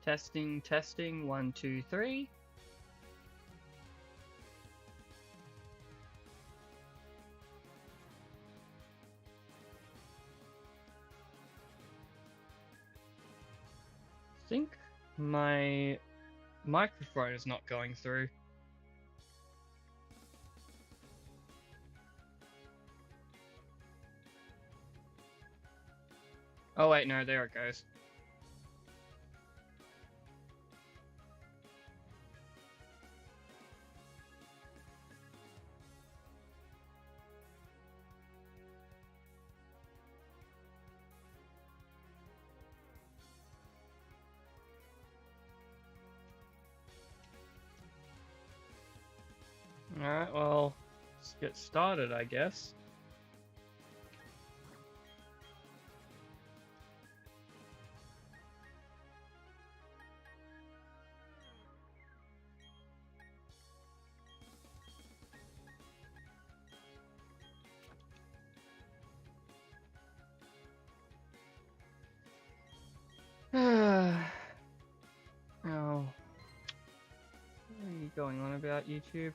Testing, testing, 1, 2, 3. I think my microphone is not going through. Oh wait, no, there it goes. Alright, well, let's get started, I guess. Oh. What are you going on about, YouTube?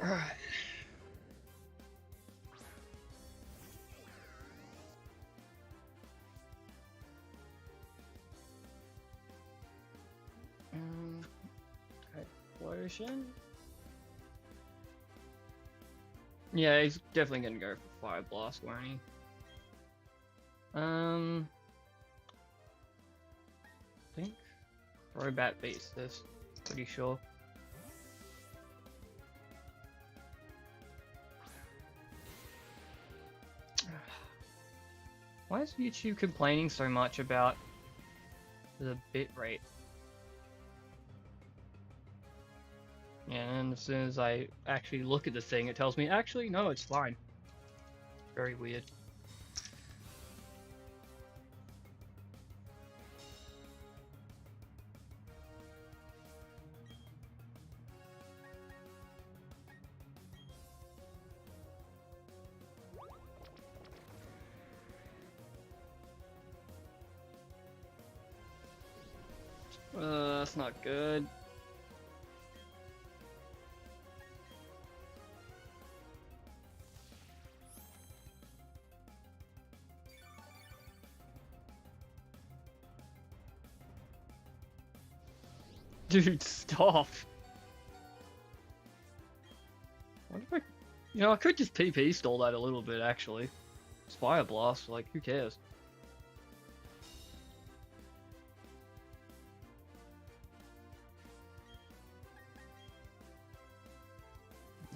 Alright. Explosion. Yeah, he's definitely gonna go for Fire Blast, won't he? I think Crobat beats this, pretty sure. Why is YouTube complaining so much about the bitrate? Yeah, and as soon as I actually look at the thing, it tells me, actually, no, it's fine. Very weird. That's not good. Dude, stop. What if I... I could just PP stall that a little bit, actually. It's Fire Blast, like, who cares?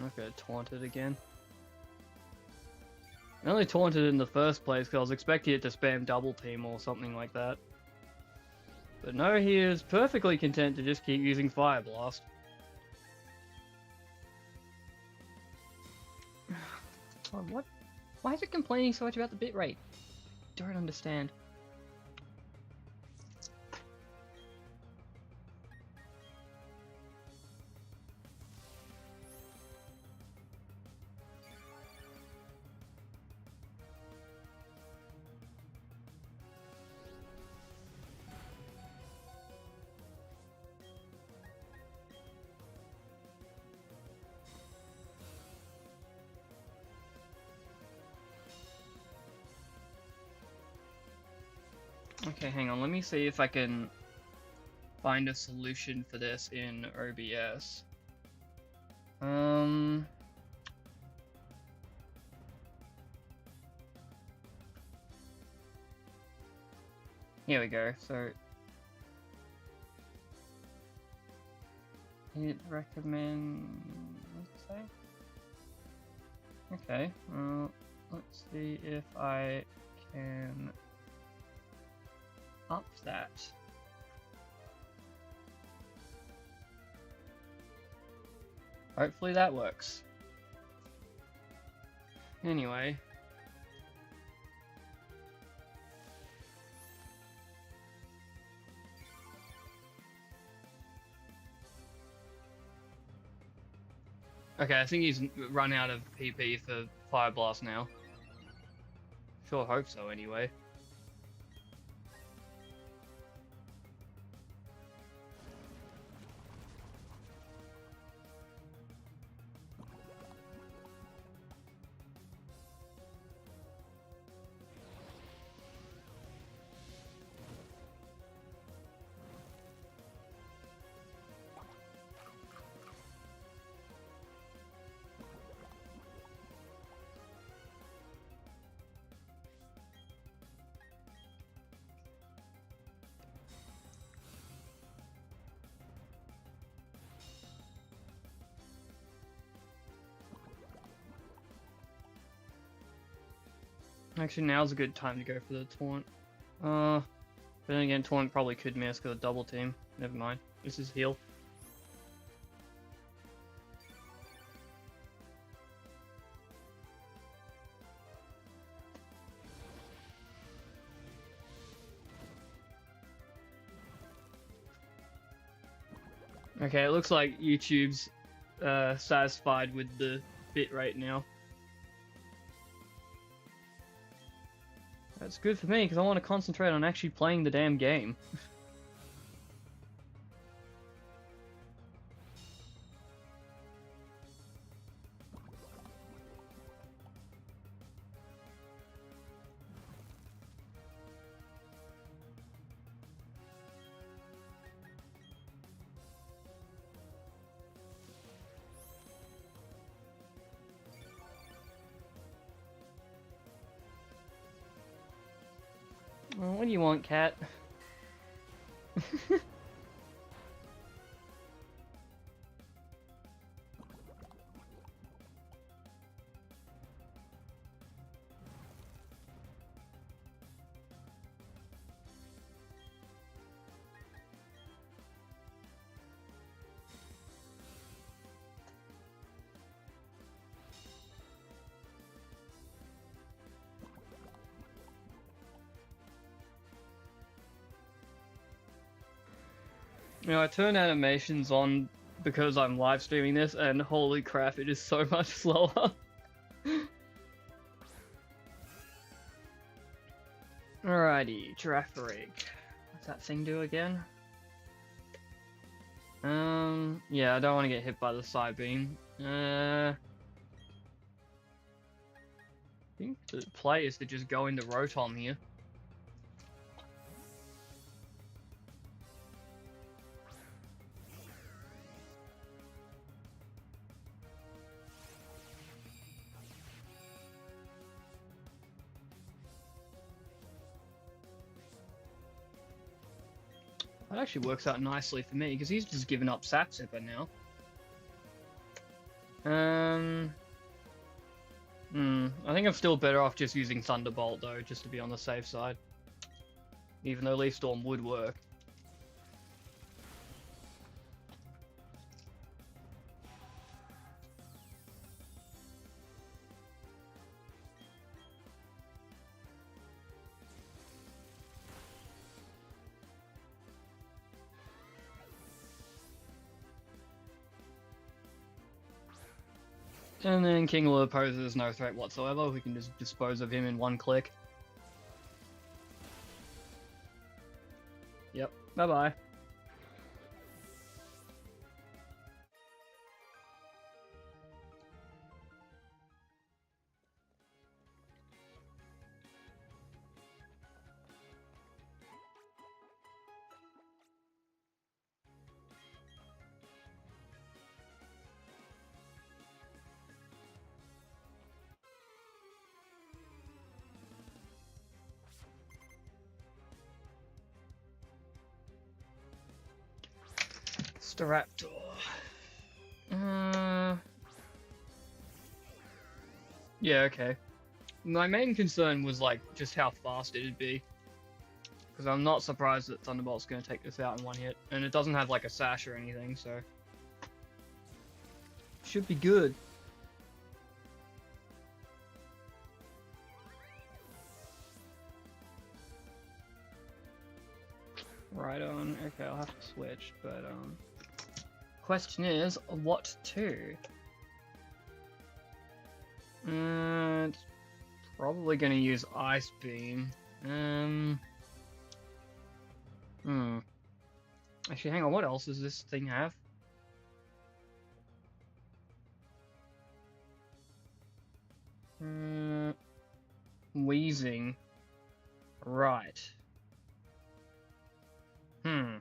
Okay, taunted again. I only taunted in the first place because I was expecting it to spam double team or something like that. But no, he is perfectly content to just keep using Fire Blast. Oh, what? Why is it complaining so much about the bitrate? Don't understand. Okay, hang on, let me see if I can find a solution for this in OBS. Here we go, so... Hit recommend... what's it say? Okay, let's see if I can up that. Hopefully that works. Anyway. Okay, I think he's run out of PP for Fire Blast now. Sure hope so, anyway. Actually, now's a good time to go for the taunt. But then again, taunt probably could miss because of double team. Never mind. This is heal. Okay, it looks like YouTube's satisfied with the bitrate now. That's good for me, because I want to concentrate on actually playing the damn game. Well, what do you want, cat? You know, I turn animations on because I'm live streaming this, and holy crap, it is so much slower. Alrighty, Giraffe Rig. What's that thing do again? Yeah, I don't want to get hit by the side beam. I think the play is to just go into Rotom here. That actually works out nicely for me, because he's just given up Sap Zipper now. I think I'm still better off just using Thunderbolt, though, just to be on the safe side. Even though Leaf Storm would work. And then King Lure poses no threat whatsoever. We can just dispose of him in one click. Yep, bye-bye. Staraptor. Yeah, okay. My main concern was like just how fast it'd be. Because I'm not surprised that Thunderbolt's going to take this out in one hit. And it doesn't have like a sash or anything, so... Should be good. Right on. Okay, I'll have to switch, but question is, what to? It's probably gonna use Ice Beam. Actually, hang on, what else does this thing have? Wheezing. Right. I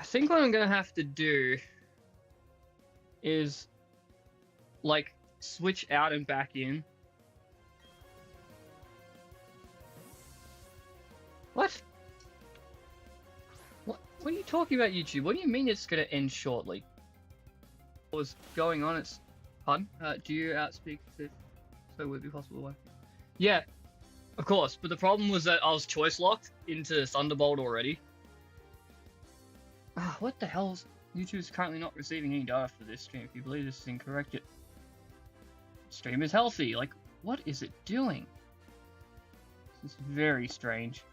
think what I'm gonna have to do is like switch out and back in. What? What are you talking about, YouTube? What do you mean it's gonna end shortly? What was going on? It's pardon? Do you outspeak if so would be possible? Yeah, of course. But the problem was that I was choice locked into Thunderbolt already. What the hell's... YouTube is currently not receiving any data for this stream. If you believe this is incorrect, it... Stream is healthy. Like, what is it doing? This is very strange.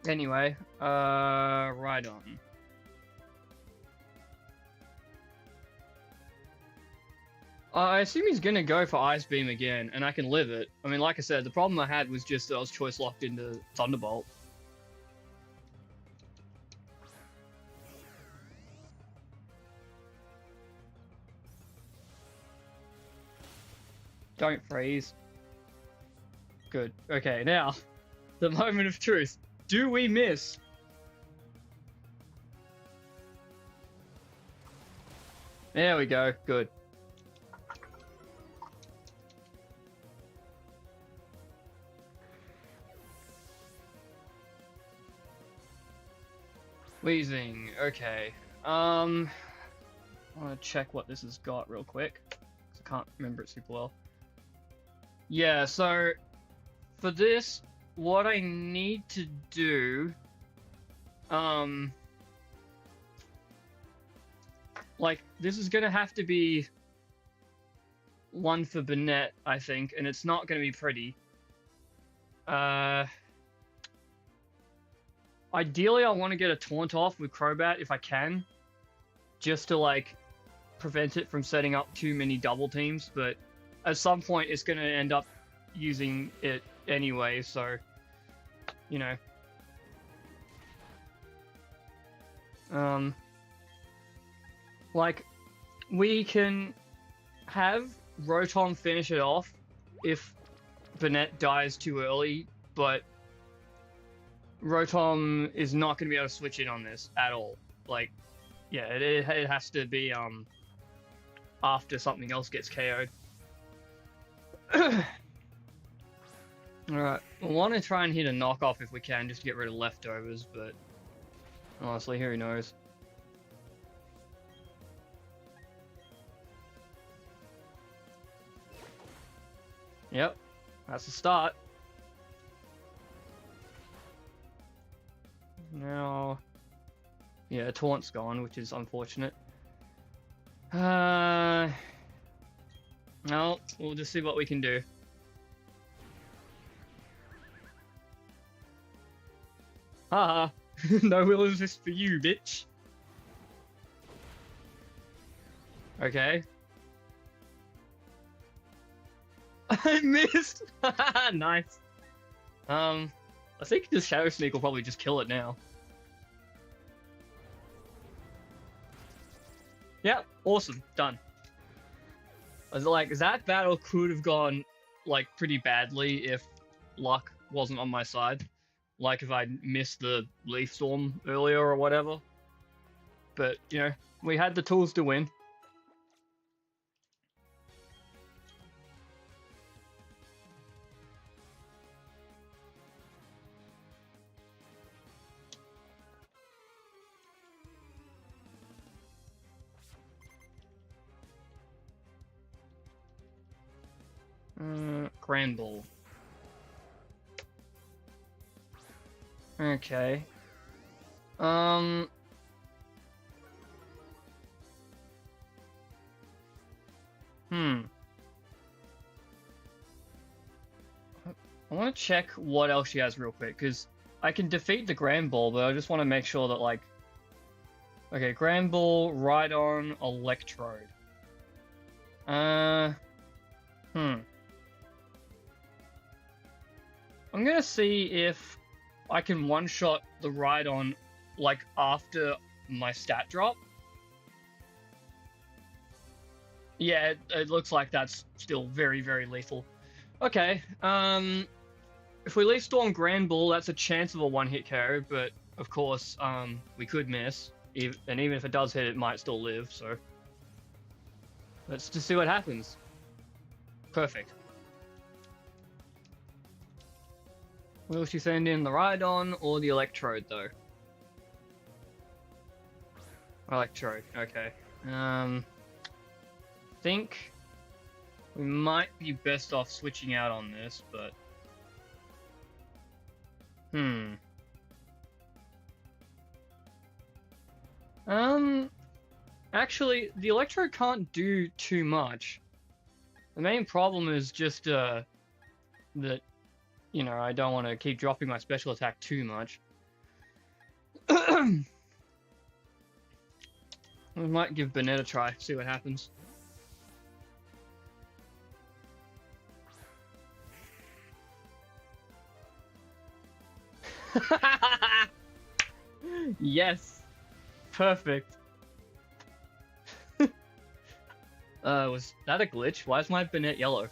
Anyway, right on. I assume he's gonna go for Ice Beam again, and I can live it. I mean, like I said, the problem I had was just that I was choice locked into Thunderbolt. Don't freeze. Good. Okay, now, the moment of truth. Do we miss? There we go. Good. Wheezing. Okay. I want to check what this has got real quick, 'cause I can't remember it super well. Yeah, so for this, what I need to do, like, this is gonna have to be one for Burnett, I think, and it's not gonna be pretty. Ideally, I want to get a taunt off with Crobat if I can, just to, like, prevent it from setting up too many double teams, but at some point it's going to end up using it anyway, so, you know. Like, we can have Rotom finish it off if Burnett dies too early, but Rotom is not going to be able to switch in on this at all. Like, yeah, it has to be after something else gets KO'd. Alright, we want to try and hit a knockoff if we can, just to get rid of leftovers, but honestly, who knows. Yep, that's the start. Now, yeah, Taunt's gone, which is unfortunate. No, we'll just see what we can do. Haha, no will assist for you, bitch. Okay. I missed! Nice. I think this Shadow Sneak will probably just kill it now. Yeah, awesome, done. I was like, that battle could have gone, like, pretty badly if luck wasn't on my side. Like if I'd missed the Leaf Storm earlier or whatever. But, you know, we had the tools to win. Grand Ball. Okay. I want to check what else she has real quick, because I can defeat the Grand Ball, but I just want to make sure that, like... Okay, Grand Ball, Ride-On, Electrode. I'm gonna see if I can one-shot the Ride-On, like, after my stat drop. Yeah, it looks like that's still very, very lethal. Okay, if we leave Storm Grand Ball, that's a chance of a one-hit KO, but of course, we could miss. And even if it does hit, it might still live, so... Let's just see what happens. Perfect. Will she send in the Ride-On or the Electrode, though? Electrode, okay. Think we might be best off switching out on this, but... Actually, the Electrode can't do too much. The main problem is just, that, you know, I don't want to keep dropping my special attack too much. We might give Burnett a try, see what happens. Yes! Perfect. Was that a glitch? Why is my Burnett yellow?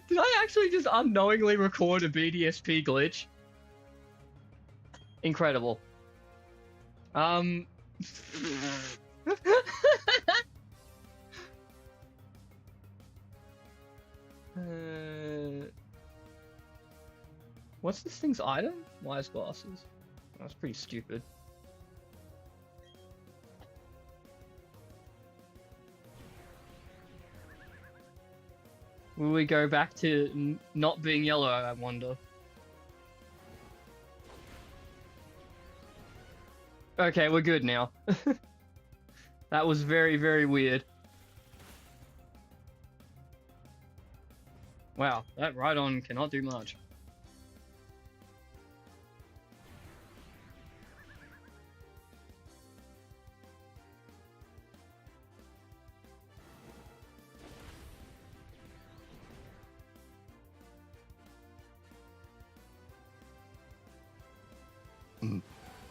Did I actually just unknowingly record a BDSP glitch? Incredible. What's this thing's item? Wise glasses. That's pretty stupid. Will we go back to not being yellow, I wonder? Okay, we're good now. That was very, very weird. Wow, that Ride-On cannot do much.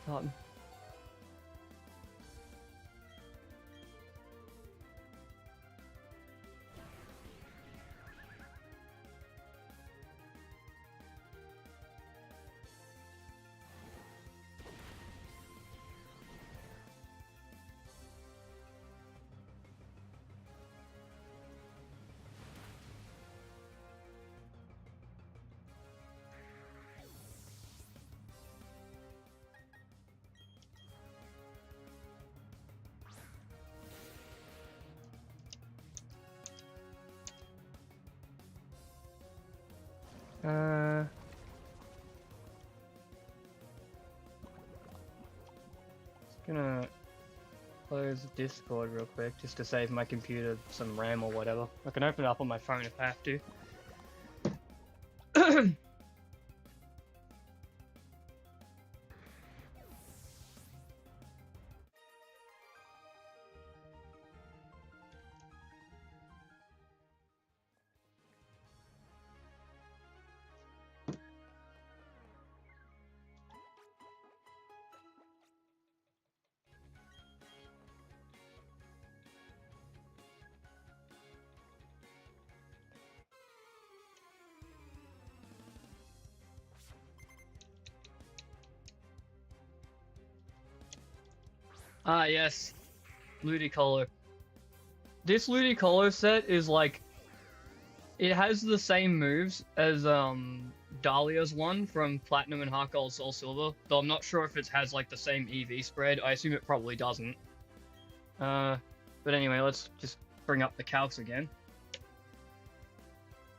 Done. Just gonna close Discord real quick just to save my computer some RAM or whatever. I can open it up on my phone if I have to. Ah, yes. Ludicolo. This Ludicolo set is like... It has the same moves as Dahlia's one from Platinum and Heart Gold Soul Silver, though I'm not sure if it has like the same EV spread. I assume it probably doesn't. But anyway, let's just bring up the calcs again.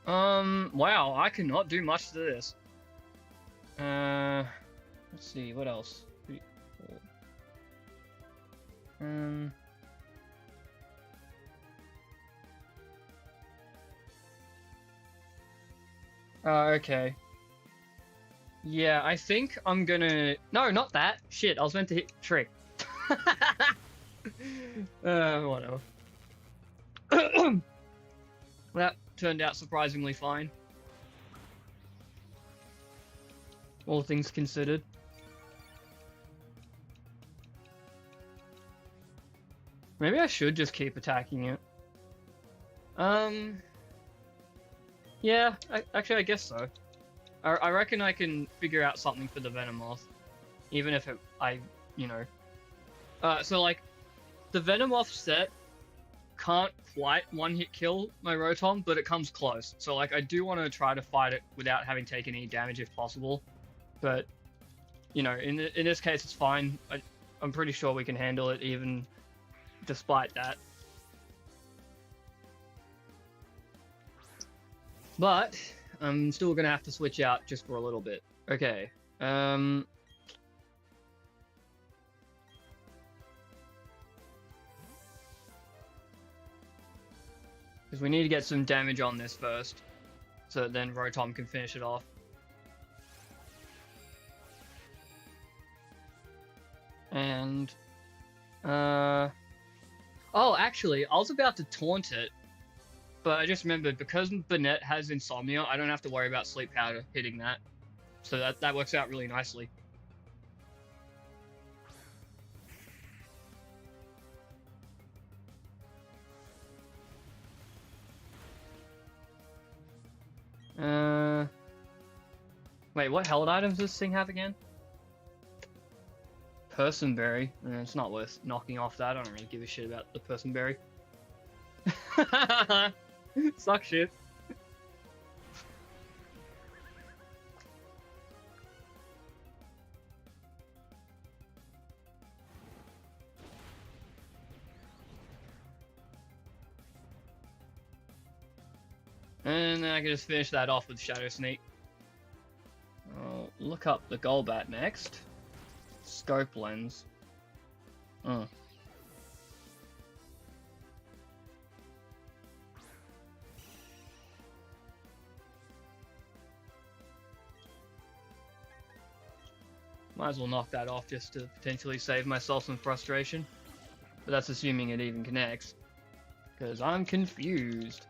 Wow, I cannot do much to this. Let's see, what else? 3, 4. Okay. Yeah, I think I'm gonna... No, not that. Shit, I was meant to hit trick. Whatever. That turned out surprisingly fine. All things considered. Maybe I should just keep attacking it. Yeah, actually I guess so. I reckon I can figure out something for the Venomoth. Even if you know. So like, the Venomoth set can't quite one-hit kill my Rotom, but it comes close. So like, I do want to try to fight it without having taken any damage if possible. But, you know, in this case it's fine. I'm pretty sure we can handle it even despite that. But I'm still gonna have to switch out just for a little bit. Okay. Because we need to get some damage on this first, so that then Rotom can finish it off. And oh, actually, I was about to taunt it, but I just remembered, because Banette has Insomnia, I don't have to worry about Sleep Powder hitting that. So that works out really nicely. Wait, what held items does this thing have again? Personberry. It's not worth knocking off that. I don't really give a shit about the Personberry. Suck shit. And then I can just finish that off with Shadow Sneak. I'll look up the Golbat next. Scope Lens. Oh. Might as well knock that off just to potentially save myself some frustration. But that's assuming it even connects. Because I'm confused.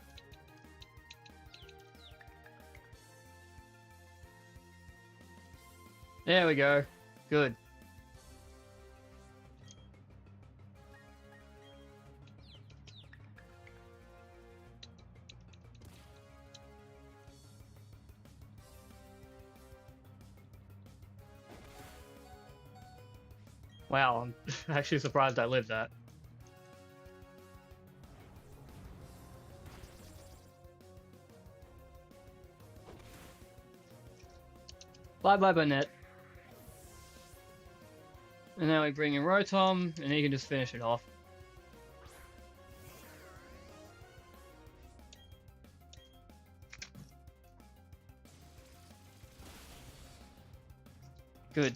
There we go. Good. Wow, I'm actually surprised I lived that. Bye-bye, Banette. And now we bring in Rotom, and he can just finish it off. Good.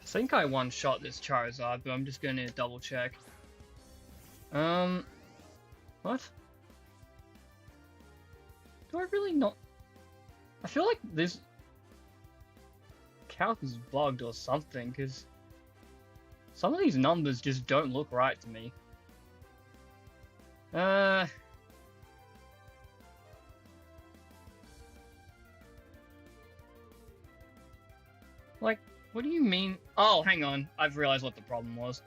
I think I one-shot this Charizard, but I'm just going to double check. What? Do I really not... I feel like this calc is bugged or something, because some of these numbers just don't look right to me. Like, what do you mean? Oh, hang on. I've realized what the problem was.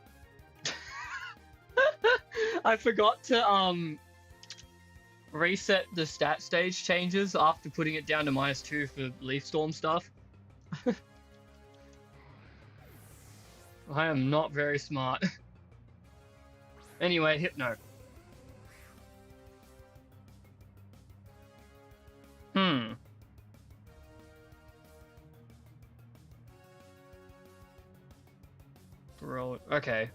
I forgot to reset the stat stage changes after putting it down to -2 for Leaf Storm stuff. I am not very smart. Anyway, Hypno. Okay.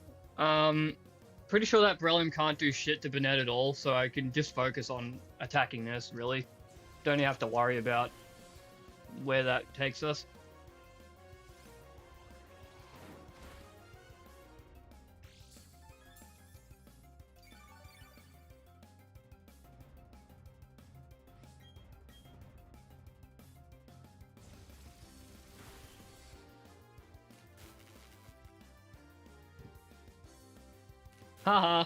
Pretty sure that Breloom can't do shit to Bennett at all, so I can just focus on attacking this, really. Don't even have to worry about where that takes us. Haha.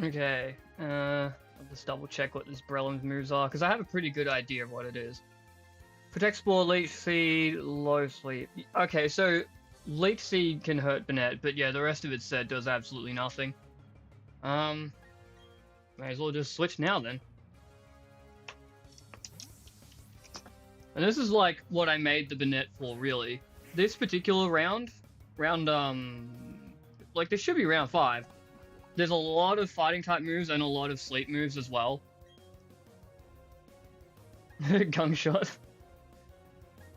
Okay, I'll just double check what this Breloom's moves are, because I have a pretty good idea of what it is. Protect Spore, Leech Seed, Low Sleep. Okay, so Leech Seed can hurt Bennett, but yeah, the rest of it said does absolutely nothing. May as well just switch now then. And this is like what I made the Bennett for, really. This particular round, like this should be round 5. There's a lot of fighting type moves and a lot of sleep moves as well. Gunshot.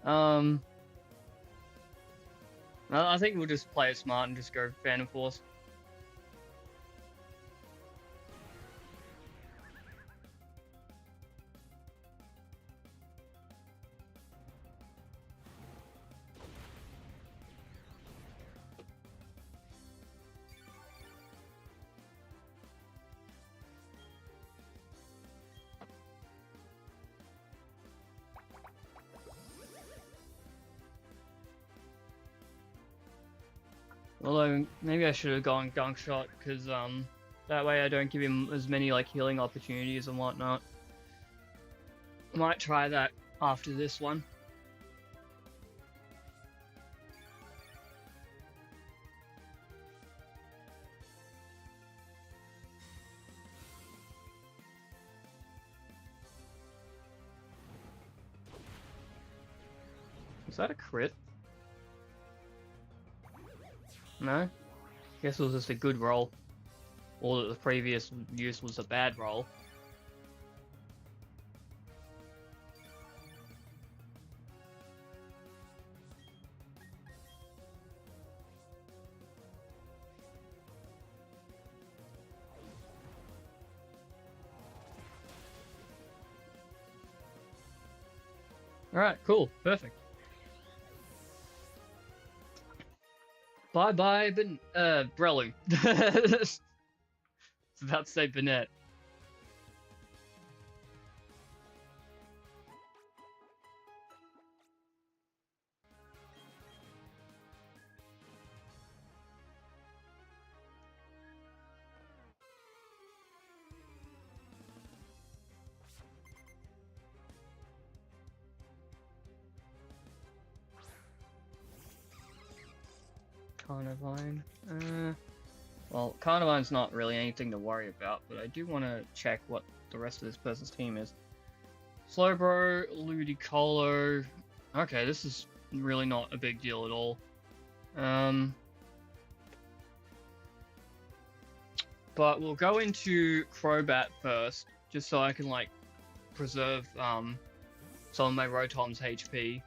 I think we'll just play it smart and just go Phantom Force. Although, maybe I should have gone Gunk Shot, because that way I don't give him as many like healing opportunities and whatnot. I might try that after this one. Is that a crit? No? Guess it was just a good roll. Or that the previous use was a bad roll. Alright, cool. Perfect. Bye-bye, Breloom. It's about to say Bennett. Carnivine. Well, Carnivine's not really anything to worry about, but I do want to check what the rest of this person's team is. Slowbro, Ludicolo. Okay, this is really not a big deal at all. But we'll go into Crobat first, just so I can, like, preserve some of my Rotom's HP.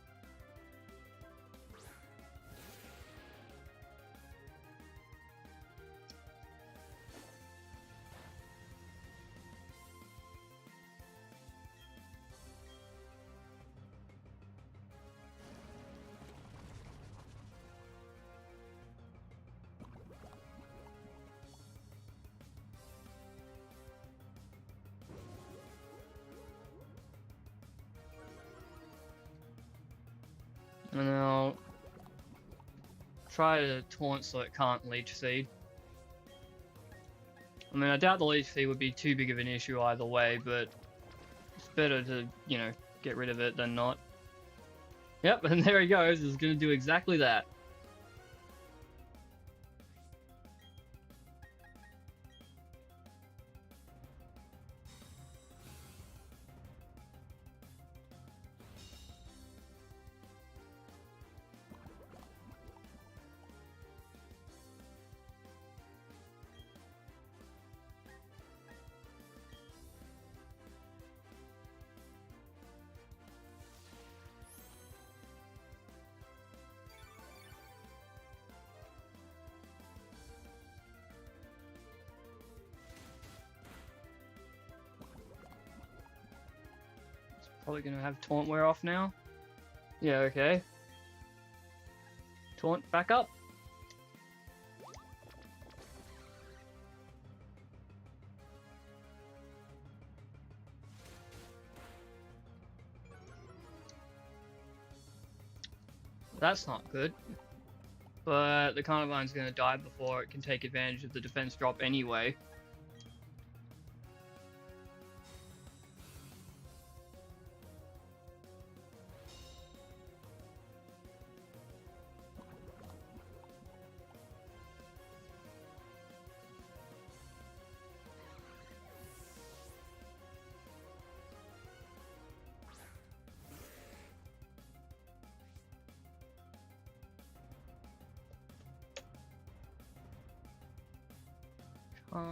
Now, try to taunt so it can't leech seed. I mean, I doubt the leech seed would be too big of an issue either way, but it's better to, you know, get rid of it than not. Yep, and there he goes. It's going to do exactly that. Probably gonna have taunt wear off now. Yeah, okay. Taunt back up. That's not good. But the Carnivine's gonna die before it can take advantage of the defense drop anyway.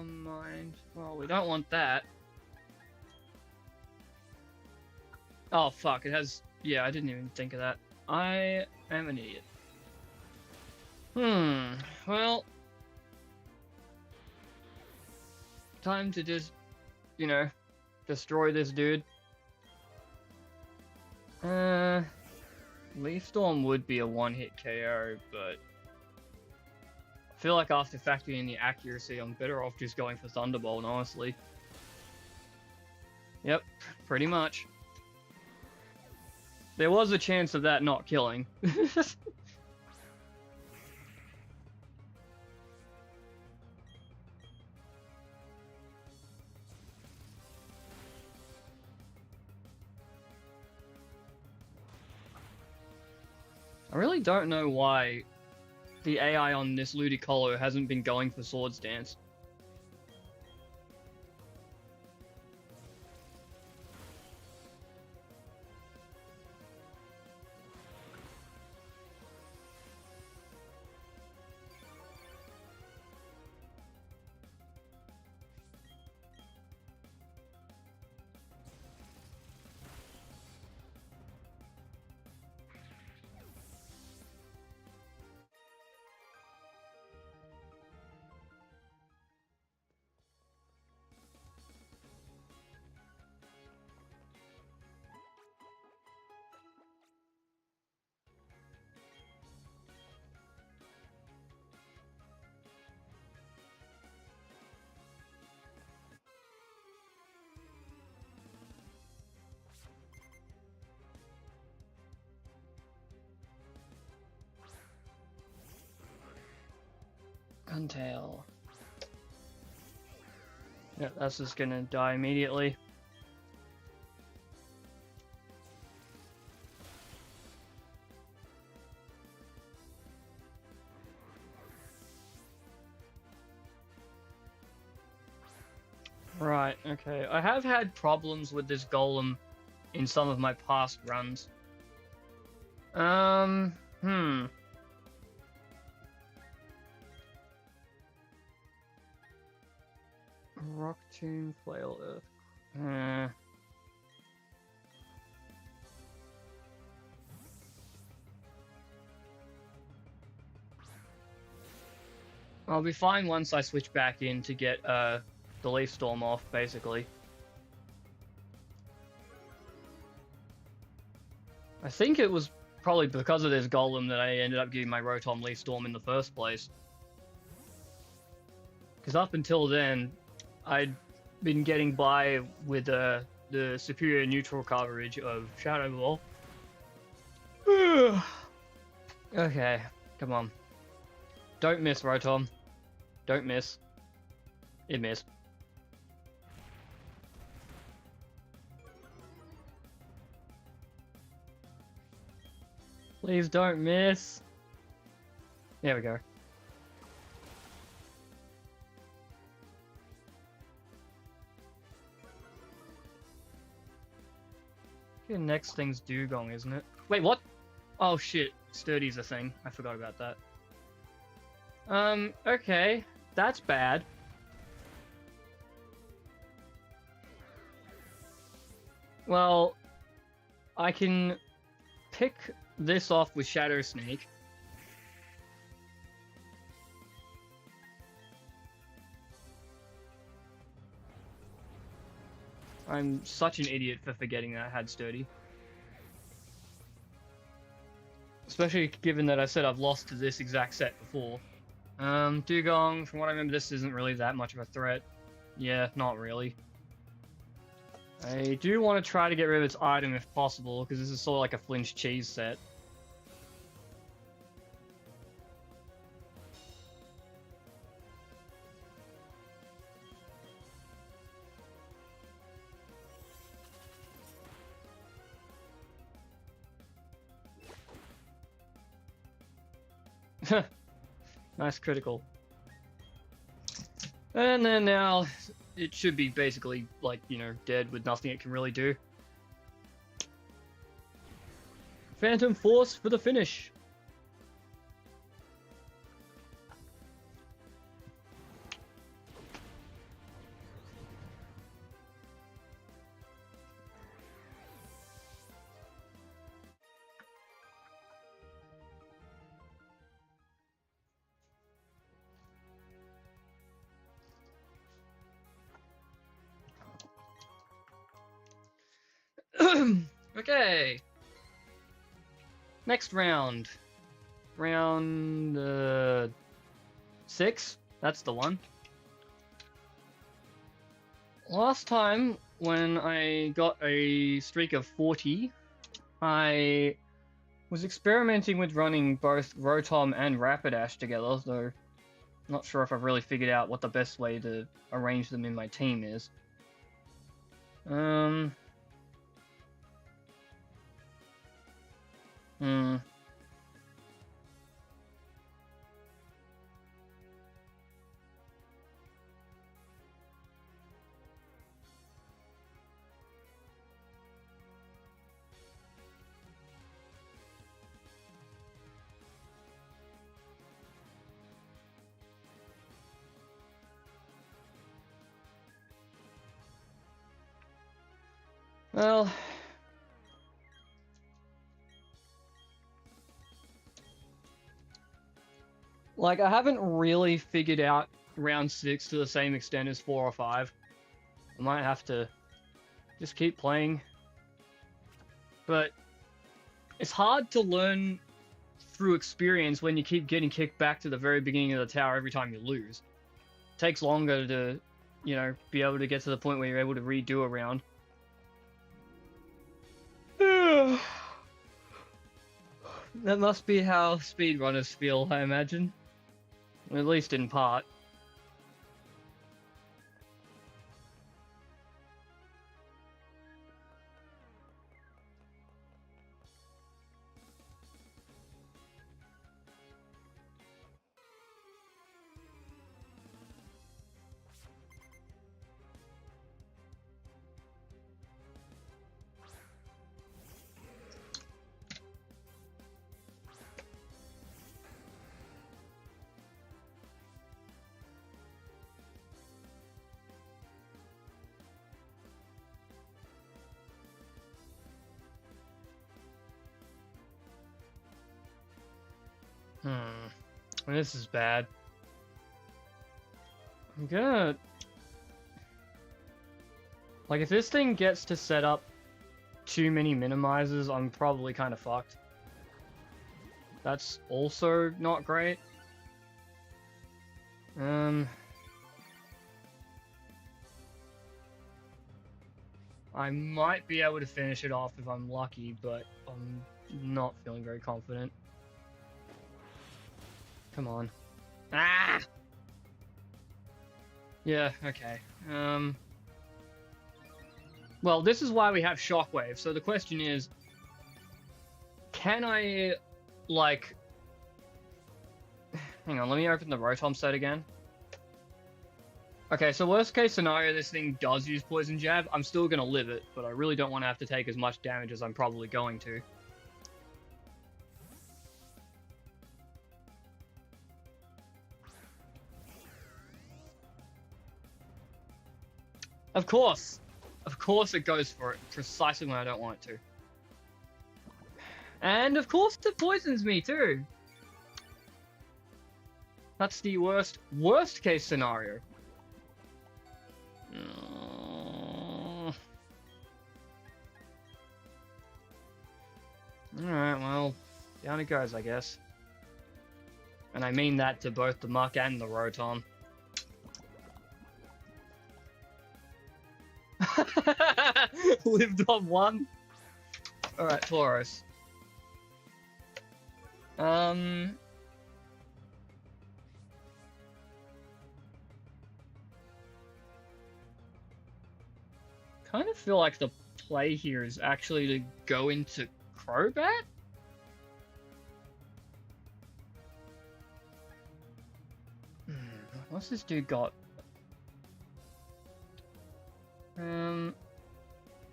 Mind. Well, we don't want that. Oh, fuck. It has... Yeah, I didn't even think of that. I am an idiot. Well... Time to just, you know, destroy this dude. Leaf Storm would be a one-hit KO, but... I feel like after factoring in the accuracy, I'm better off just going for Thunderbolt, honestly. Yep, pretty much. There was a chance of that not killing. I really don't know why the AI on this Ludicolo hasn't been going for Swords Dance. Guntail. Yeah, that's just gonna die immediately. Right, okay. I have had problems with this golem in some of my past runs. Rock Tomb, Flail Earth. I'll be fine once I switch back in to get the Leaf Storm off, basically. I think it was probably because of this golem that I ended up getting my Rotom Leaf Storm in the first place. Because up until then, I'd been getting by with the superior neutral coverage of Shadow Ball. Okay, come on. Don't miss, Rotom. Don't miss. It missed. Please don't miss. There we go. Okay, next thing's Dugong, isn't it? Wait, what? Oh shit, Sturdy's a thing. I forgot about that. Okay. That's bad. Well, I can pick this off with Shadow Snake. I'm such an idiot for forgetting that I had Sturdy. Especially given that I said I've lost to this exact set before. Dugong, from what I remember, this isn't really that much of a threat. Yeah, not really. I do want to try to get rid of its item if possible, because this is sort of like a flinch cheese set. Nice critical. And then now it should be basically, like, you know, dead with nothing it can really do. Phantom Force for the finish. Okay. Next round. Round 6. That's the one. Last time when I got a streak of 40, I was experimenting with running both Rotom and Rapidash together, though I'm not sure if I've really figured out what the best way to arrange them in my team is. Well, like, I haven't really figured out round 6 to the same extent as 4 or 5. I might have to just keep playing. But it's hard to learn through experience when you keep getting kicked back to the very beginning of the tower every time you lose. It takes longer to, you know, be able to get to the point where you're able to redo a round. That must be how speedrunners feel, I imagine. At least in part. This is bad. I'm gonna... Like, if this thing gets to set up too many minimizers, I'm probably kind of fucked. That's also not great. I might be able to finish it off if I'm lucky, but I'm not feeling very confident. Come on. Ah! Yeah, okay. Well, this is why we have Shockwave. So the question is, can I, like... Hang on, let me open the Rotom set again. Okay, so worst case scenario, this thing does use Poison Jab. I'm still going to live it, but I really don't want to have to take as much damage as I'm probably going to. Of course! Of course it goes for it, precisely when I don't want it to. And of course it poisons me too! That's the worst case scenario. Alright, well, down it goes, I guess. And I mean that to both the Muck and the Rotom. Lived on one. Alright, Tauros. Kind of feel like the play here is actually to go into Crobat? What's this dude got?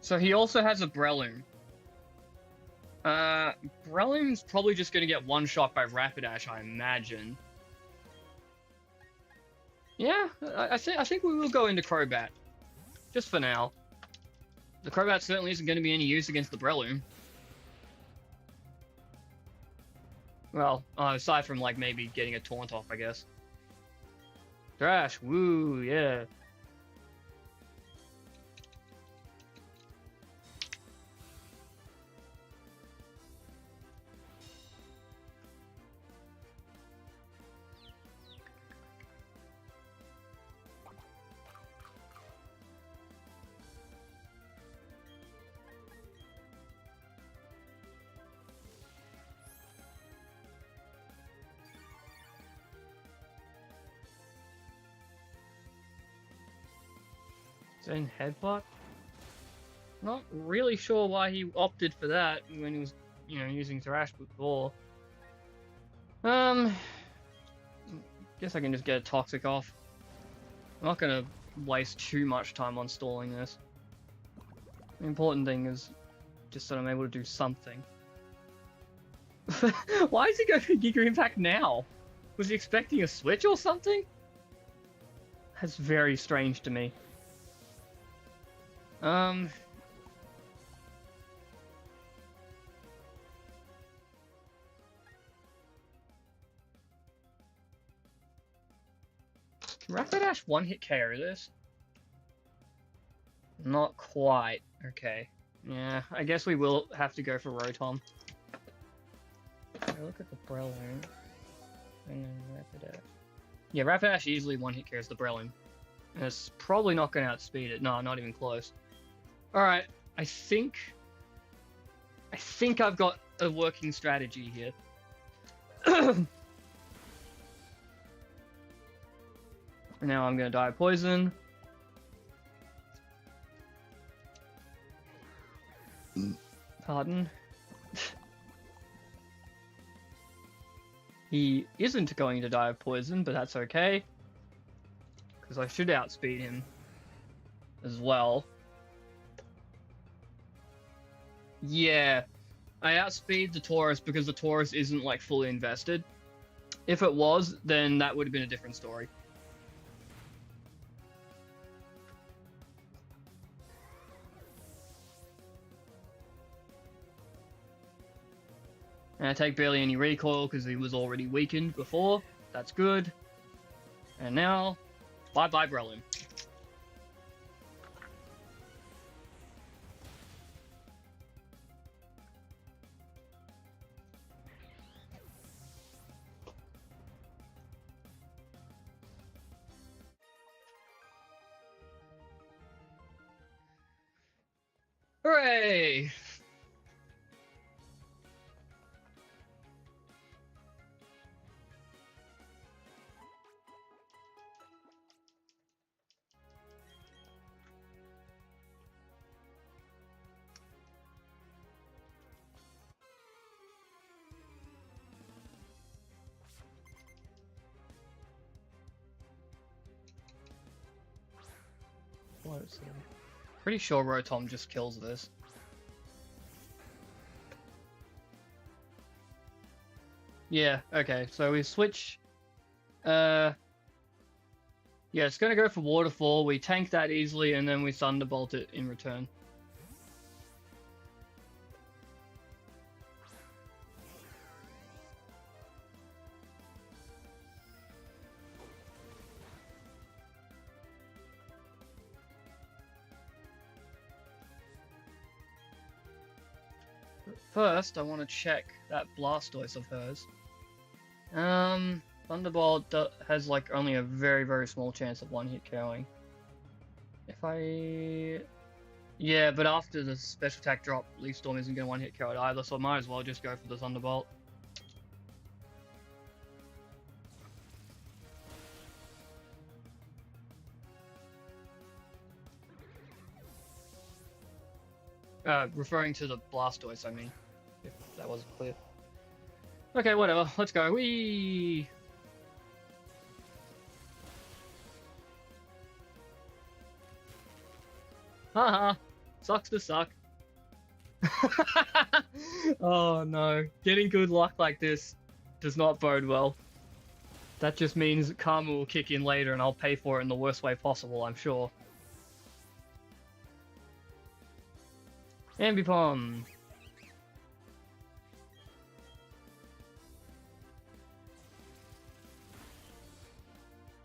So he also has a Breloom. Breloom's probably just gonna get one shot by Rapidash, I imagine. Yeah, I think we will go into Crobat. Just for now. The Crobat certainly isn't going to be any use against the Breloom. Well, aside from, like, maybe getting a taunt off, I guess. Thrash, woo, yeah. Zen Headbutt? Not really sure why he opted for that when he was, you know, using Thrash before. Guess I can just get a Toxic off. I'm not gonna waste too much time on stalling this. The important thing is just that I'm able to do something. Why is he going for Giga Impact now? Was he expecting a switch or something? That's very strange to me. Can Rapidash one-hit KO this? Not quite. Okay. Yeah, I guess we will have to go for Rotom. Look at the Breloom. And then Rapidash. Yeah, Rapidash easily one-hit KOs the Breloom. And it's probably not going to outspeed it. No, not even close. Alright, I think I've got a working strategy here. Now I'm going to die poison. Pardon. He isn't going to die of poison, but that's okay. Because I should outspeed him as well. Yeah, I outspeed the Tauros because the Tauros isn't, like, fully invested. If it was, then that would have been a different story. And I take barely any recoil because he was already weakened before. That's good. And now, bye-bye Breloom. Hooray! Let's see. Pretty sure Rotom just kills this. Yeah, okay, so we switch. Yeah, it's gonna go for Waterfall. We tank that easily, and then we Thunderbolt it in return. But first, I want to check that Blastoise of hers. Thunderbolt has like only a very, very small chance of one-hit KOing. If I... Yeah, but after the special attack drop, Leaf Storm isn't going to one-hit KO it either, so I might as well just go for the Thunderbolt. Referring to the Blastoise, I mean, if that wasn't clear. Okay, whatever, let's go. Whee! Haha, sucks to suck. Oh no, getting good luck like this does not bode well. That just means karma will kick in later and I'll pay for it in the worst way possible, I'm sure. Ambipom.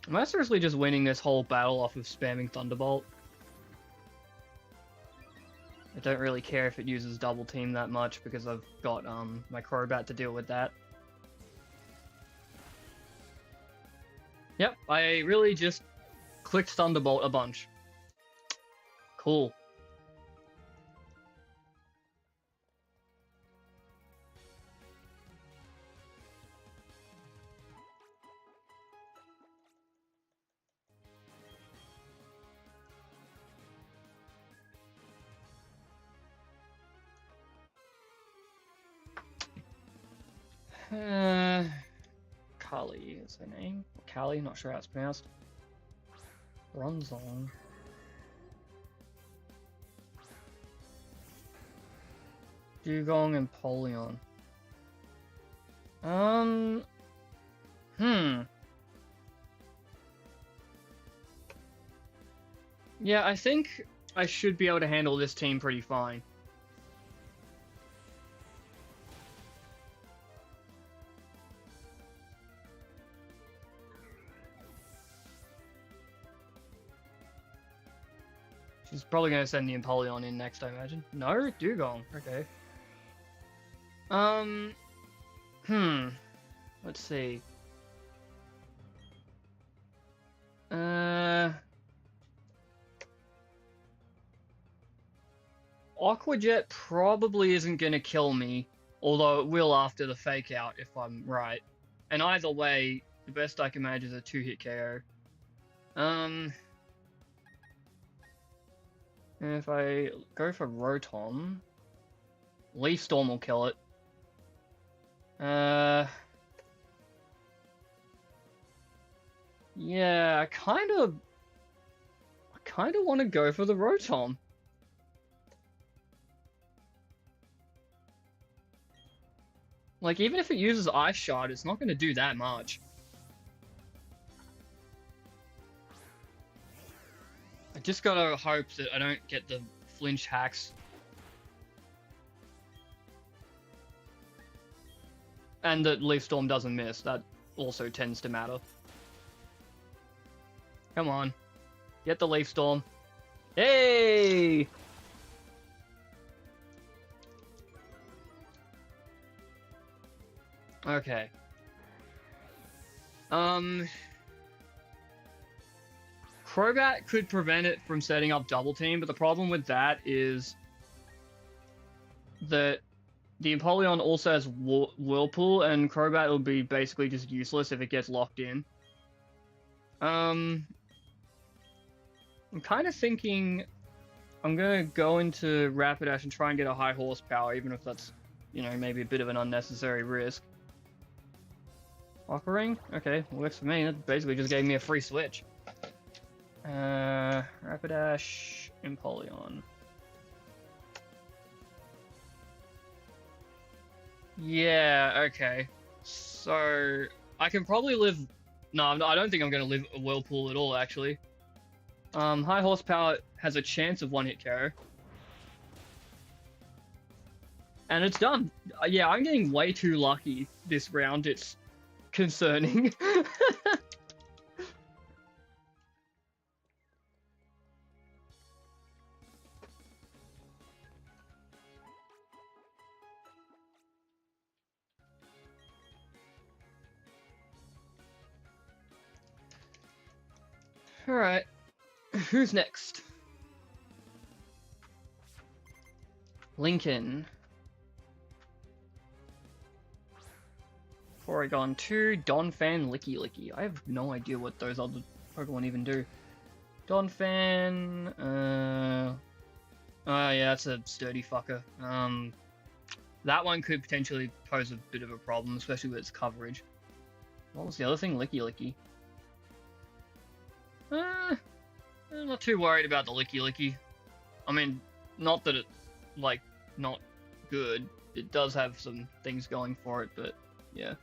Am I seriously just winning this whole battle off of spamming Thunderbolt? I don't really care if it uses double team that much because I've got my Crobat to deal with that. Yep, I really just clicked Thunderbolt a bunch. Cool. Kali is her name. Kali, not sure how it's pronounced. Bronzong. Dugong and Polion. Yeah, I think I should be able to handle this team pretty fine. She's probably going to send the Empoleon in next, I imagine. No? Dugong. Okay. Let's see. Aqua Jet probably isn't going to kill me, although it will after the Fake Out if I'm right. And either way, the best I can manage is a 2-hit KO. And if I go for Rotom, Leaf Storm will kill it. Yeah, I kind of want to go for the Rotom. Like, even if it uses Ice Shard, it's not going to do that much. I just gotta hope that I don't get the flinch hacks. And that Leaf Storm doesn't miss. That also tends to matter. Come on. Get the Leaf Storm. Hey! Okay. Crobat could prevent it from setting up double team, but the problem with that is that the Empoleon also has Whirlpool, and Crobat will be basically just useless if it gets locked in. I'm kind of thinking I'm going to go into Rapidash and try and get a high horsepower, even if that's, you know, maybe a bit of an unnecessary risk. Aqua Ring? Okay, works for me. That basically just gave me a free switch. Rapidash, Empoleon. Yeah, okay. So, I can probably live... No, I don't think I'm going to live a Whirlpool at all, actually. High Horsepower has a chance of one-hit KO. And it's done. Yeah, I'm getting way too lucky this round. It's concerning. Alright. Who's next? Lincoln. Porygon 2, Donphan, Licky Licky. I have no idea what those other Pokemon even do. Donphan, oh yeah, that's a sturdy fucker. That one could potentially pose a bit of a problem, especially with its coverage. What was the other thing? Licky Licky. I'm not too worried about the Licky Licky. I mean, not that it's, like, not good. It does have some things going for it, but yeah.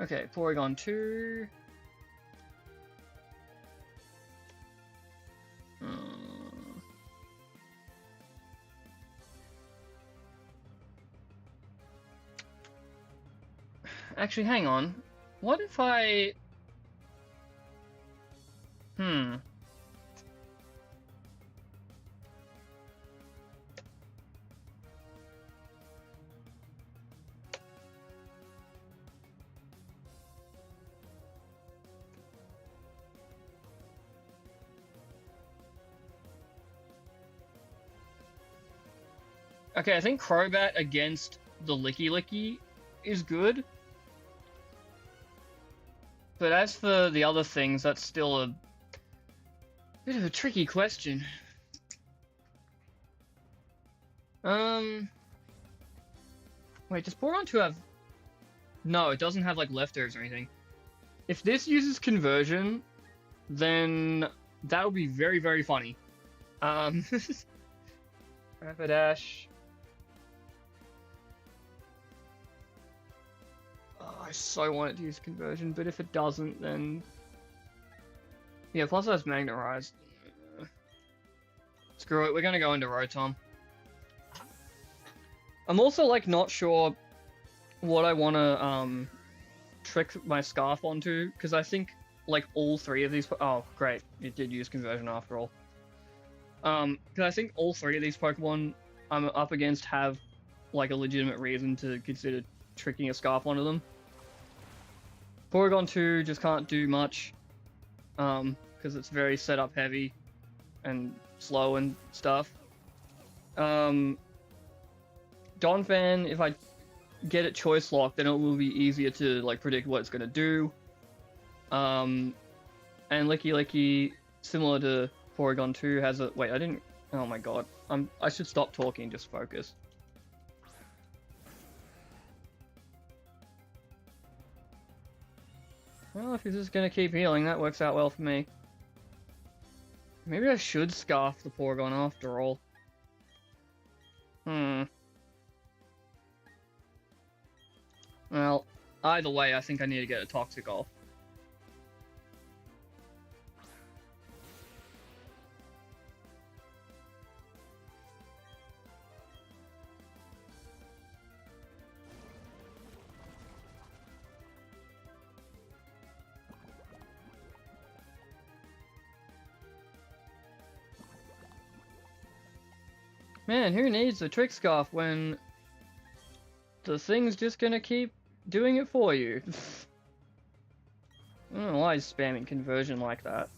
Okay, Porygon 2. Actually, hang on. What if I... Okay, I think Crobat against the Licky Licky is good. But as for the other things, that's still a bit of a tricky question. Wait, does Porygon 2 have... No, it doesn't have, like, leftovers or anything. If this uses conversion, then that would be very, very funny. Rapidash. Oh, I so want it to use conversion, but if it doesn't, then... Yeah, plus it has Magnetized. Screw it, we're gonna go into Rotom. I'm also, like, not sure what I wanna, trick my Scarf onto, because I think, like, all three of these... Oh, great, it did use conversion after all. Because I think all three of these Pokemon I'm up against have, like, a legitimate reason to consider tricking a Scarf onto them. Porygon 2 just can't do much, because it's very setup heavy and slow and stuff. Donphan, if I get it choice locked, then it will be easier to, like, predict what it's gonna do. And Licky Licky, similar to Porygon 2, has a... Wait, I didn't... Oh my god. I should stop talking and just focus. Well, if he's just gonna keep healing, that works out well for me. Maybe I should Scarf the Porygon after all. Well, either way, I think I need to get a Toxic off. Man, who needs a Trick Scarf when the thing's just gonna keep doing it for you? I don't know why he's spamming conversion like that.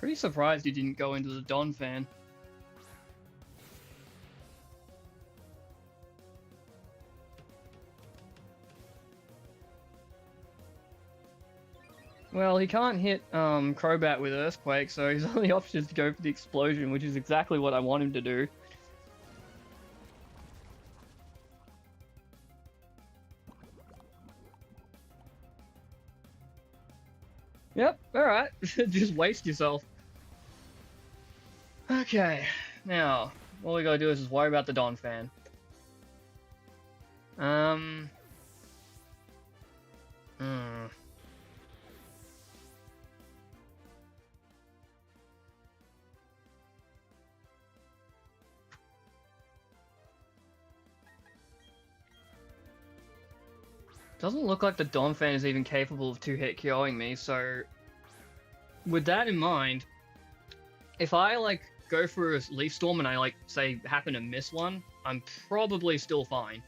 Pretty surprised he didn't go into the Don fan. Well, he can't hit Crobat with Earthquake, so his only option is to go for the Explosion, which is exactly what I want him to do. Yep, alright. Just waste yourself. Okay, now, all we gotta do is just worry about the Don fan. Doesn't look like the Don fan is even capable of 2-hit KOing me, so with that in mind, if I like go for a Leaf Storm and I like say happen to miss one, I'm probably still fine.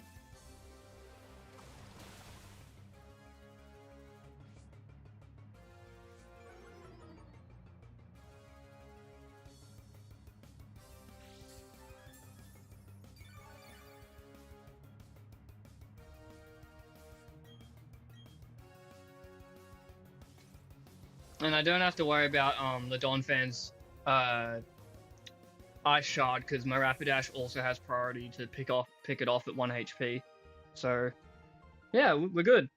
And I don't have to worry about the Don fan's Ice Shard, because my Rapidash also has priority to pick it off at 1 HP. So yeah, we're good.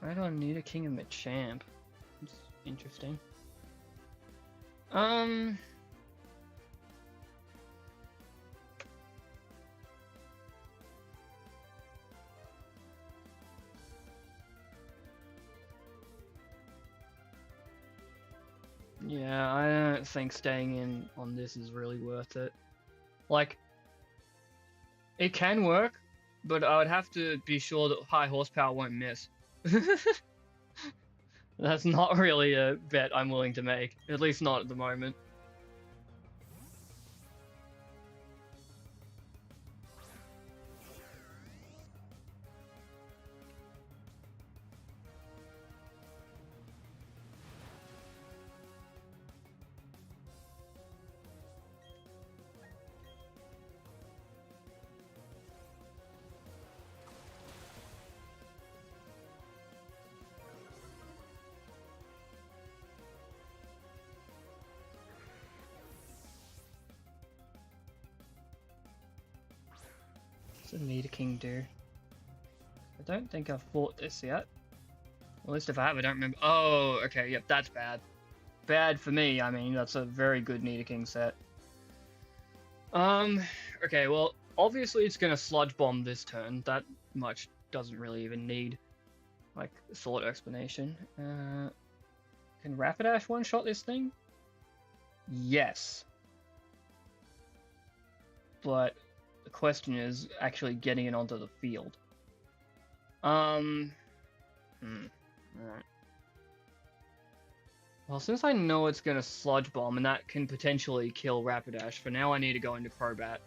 I don't need a King of Machamp. It's interesting. Yeah, I don't think staying in on this is really worth it. Like, it can work, but I would have to be sure that high horsepower won't miss. That's not really a bet I'm willing to make, at least not at the moment. What's a Nidoking do? I don't think I've fought this yet. At least if I have, I don't remember. Oh, okay, yep, that's bad. Bad for me, I mean, that's a very good Nidoking set. Okay, well, obviously it's gonna Sludge Bomb this turn. That much doesn't really even need, like, thought explanation. Can Rapidash one-shot this thing? Yes. But the question is actually getting it onto the field. Alright. Well, since I know it's gonna Sludge Bomb, and that can potentially kill Rapidash, for now I need to go into Crobat.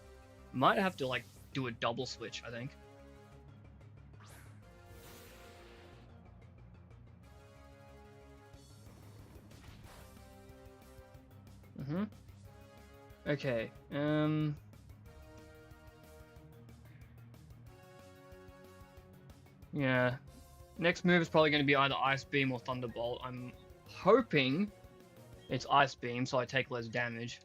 Might have to, like, do a double switch, I think. Okay, yeah. Next move is probably going to be either Ice Beam or Thunderbolt. I'm hoping it's Ice Beam, so I take less damage.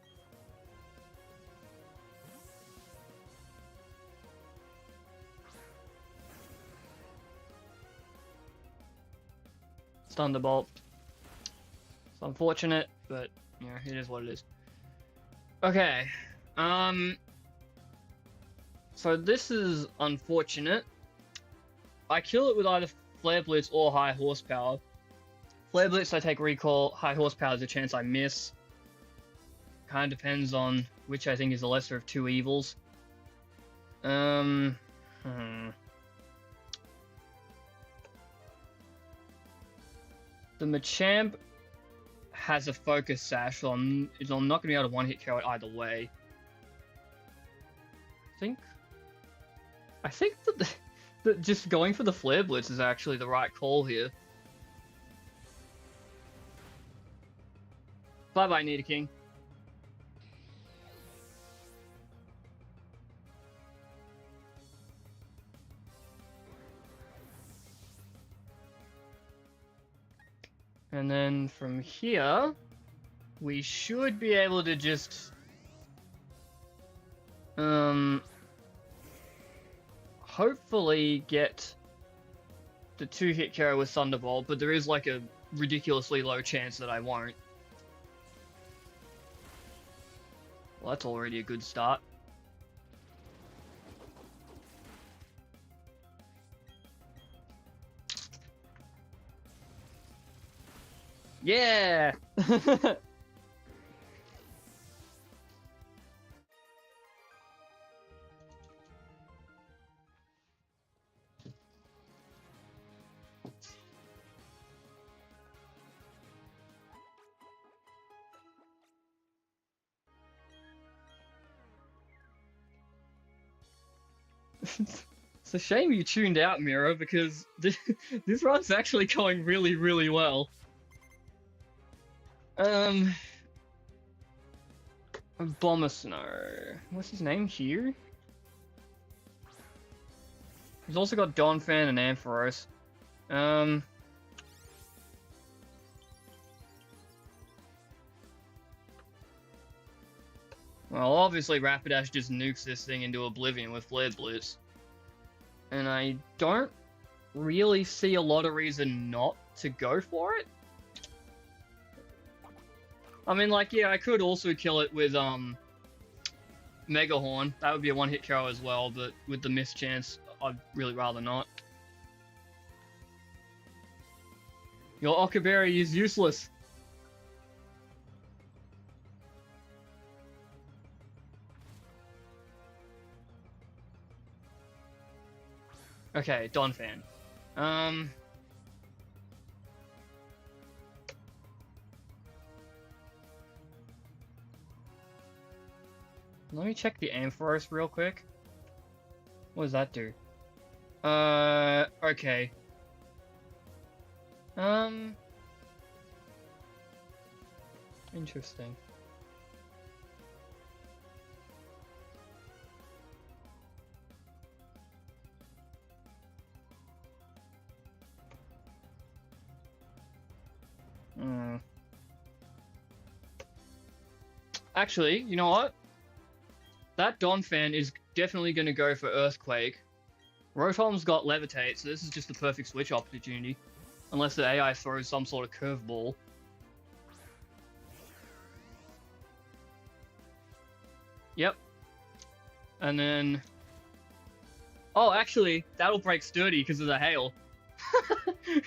It's Thunderbolt. It's unfortunate, but yeah, it is what it is. Okay, so this is unfortunate. I kill it with either Flare Blitz or High Horsepower. Flare Blitz, I take recall. High Horsepower is a chance I miss. Kind of depends on which I think is the lesser of two evils. The Machamp has a focus sash, so I'm not going to be able to one-hit KO it either way. I think that just going for the Flare Blitz is actually the right call here. Bye-bye, Nidoking. And then from here, we should be able to just hopefully get the 2-hit KO with Thunderbolt, but there is like a ridiculously low chance that I won't. Well, that's already a good start. Yeah! It's a shame you tuned out, Miro, because this run's actually going really, really well. Abomasnow. What's his name here? He's also got Donphan and Ampharos. Well, obviously Rapidash just nukes this thing into oblivion with Flare Blitz. And I don't really see a lot of reason not to go for it. I mean, like, yeah, I could also kill it with, Mega Horn. That would be a one-hit KO as well, but with the miss chance, I'd really rather not. Your Okaberry is useless. Okay, Donphan. Let me check the Ampharos real quick. What does that do? Okay. Interesting. Actually, you know what? That Donphan is definitely going to go for Earthquake. Rotom's got Levitate, so this is just the perfect switch opportunity. Unless the AI throws some sort of curveball. Yep. And then... Oh, actually, that'll break Sturdy because of the hail.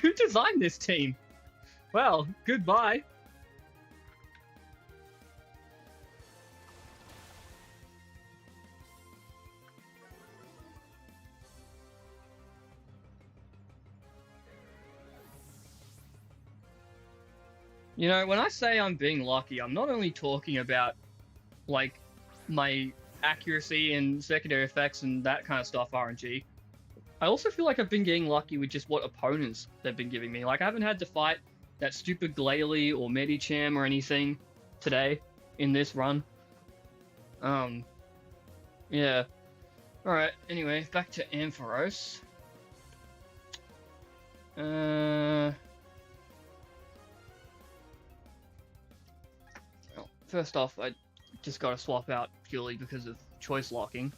Who designed this team? Well, goodbye. You know, when I say I'm being lucky, I'm not only talking about, like, my accuracy and secondary effects and that kind of stuff, RNG. I also feel like I've been getting lucky with just what opponents they've been giving me. Like, I haven't had to fight that stupid Glalie or Medicham or anything today in this run. Yeah. Alright, anyway, back to Ampharos. Well, first off, I just gotta swap out purely because of choice locking.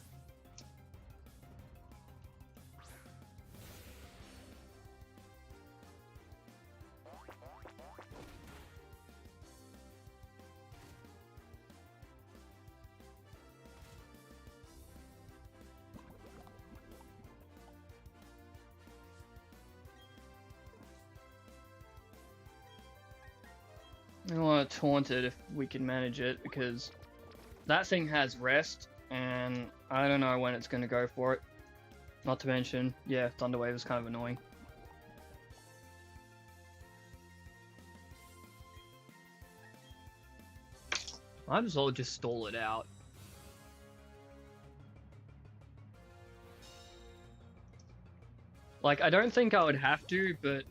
I want to taunt it if we can manage it, because that thing has rest, and I don't know when it's going to go for it. Not to mention, yeah, Thunder Wave is kind of annoying. Might as well just stall it out. Like, I don't think I would have to, but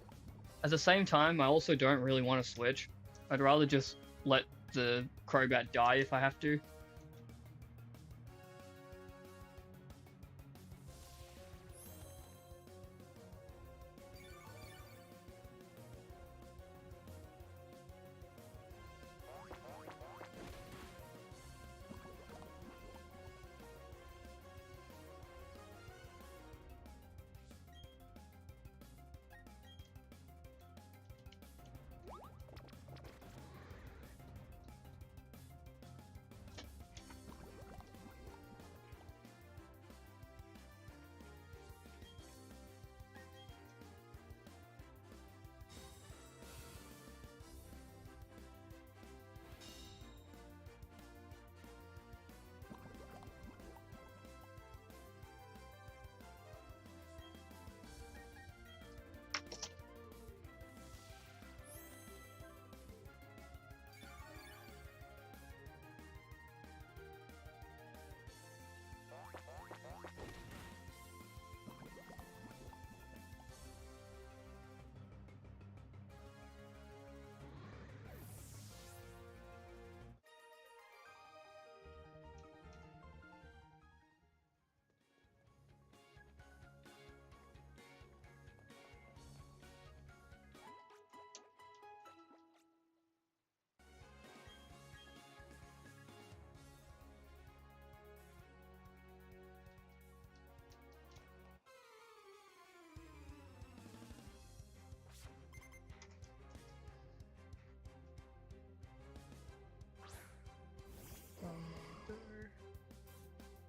at the same time, I also don't really want to switch. I'd rather just let the Crobat die if I have to.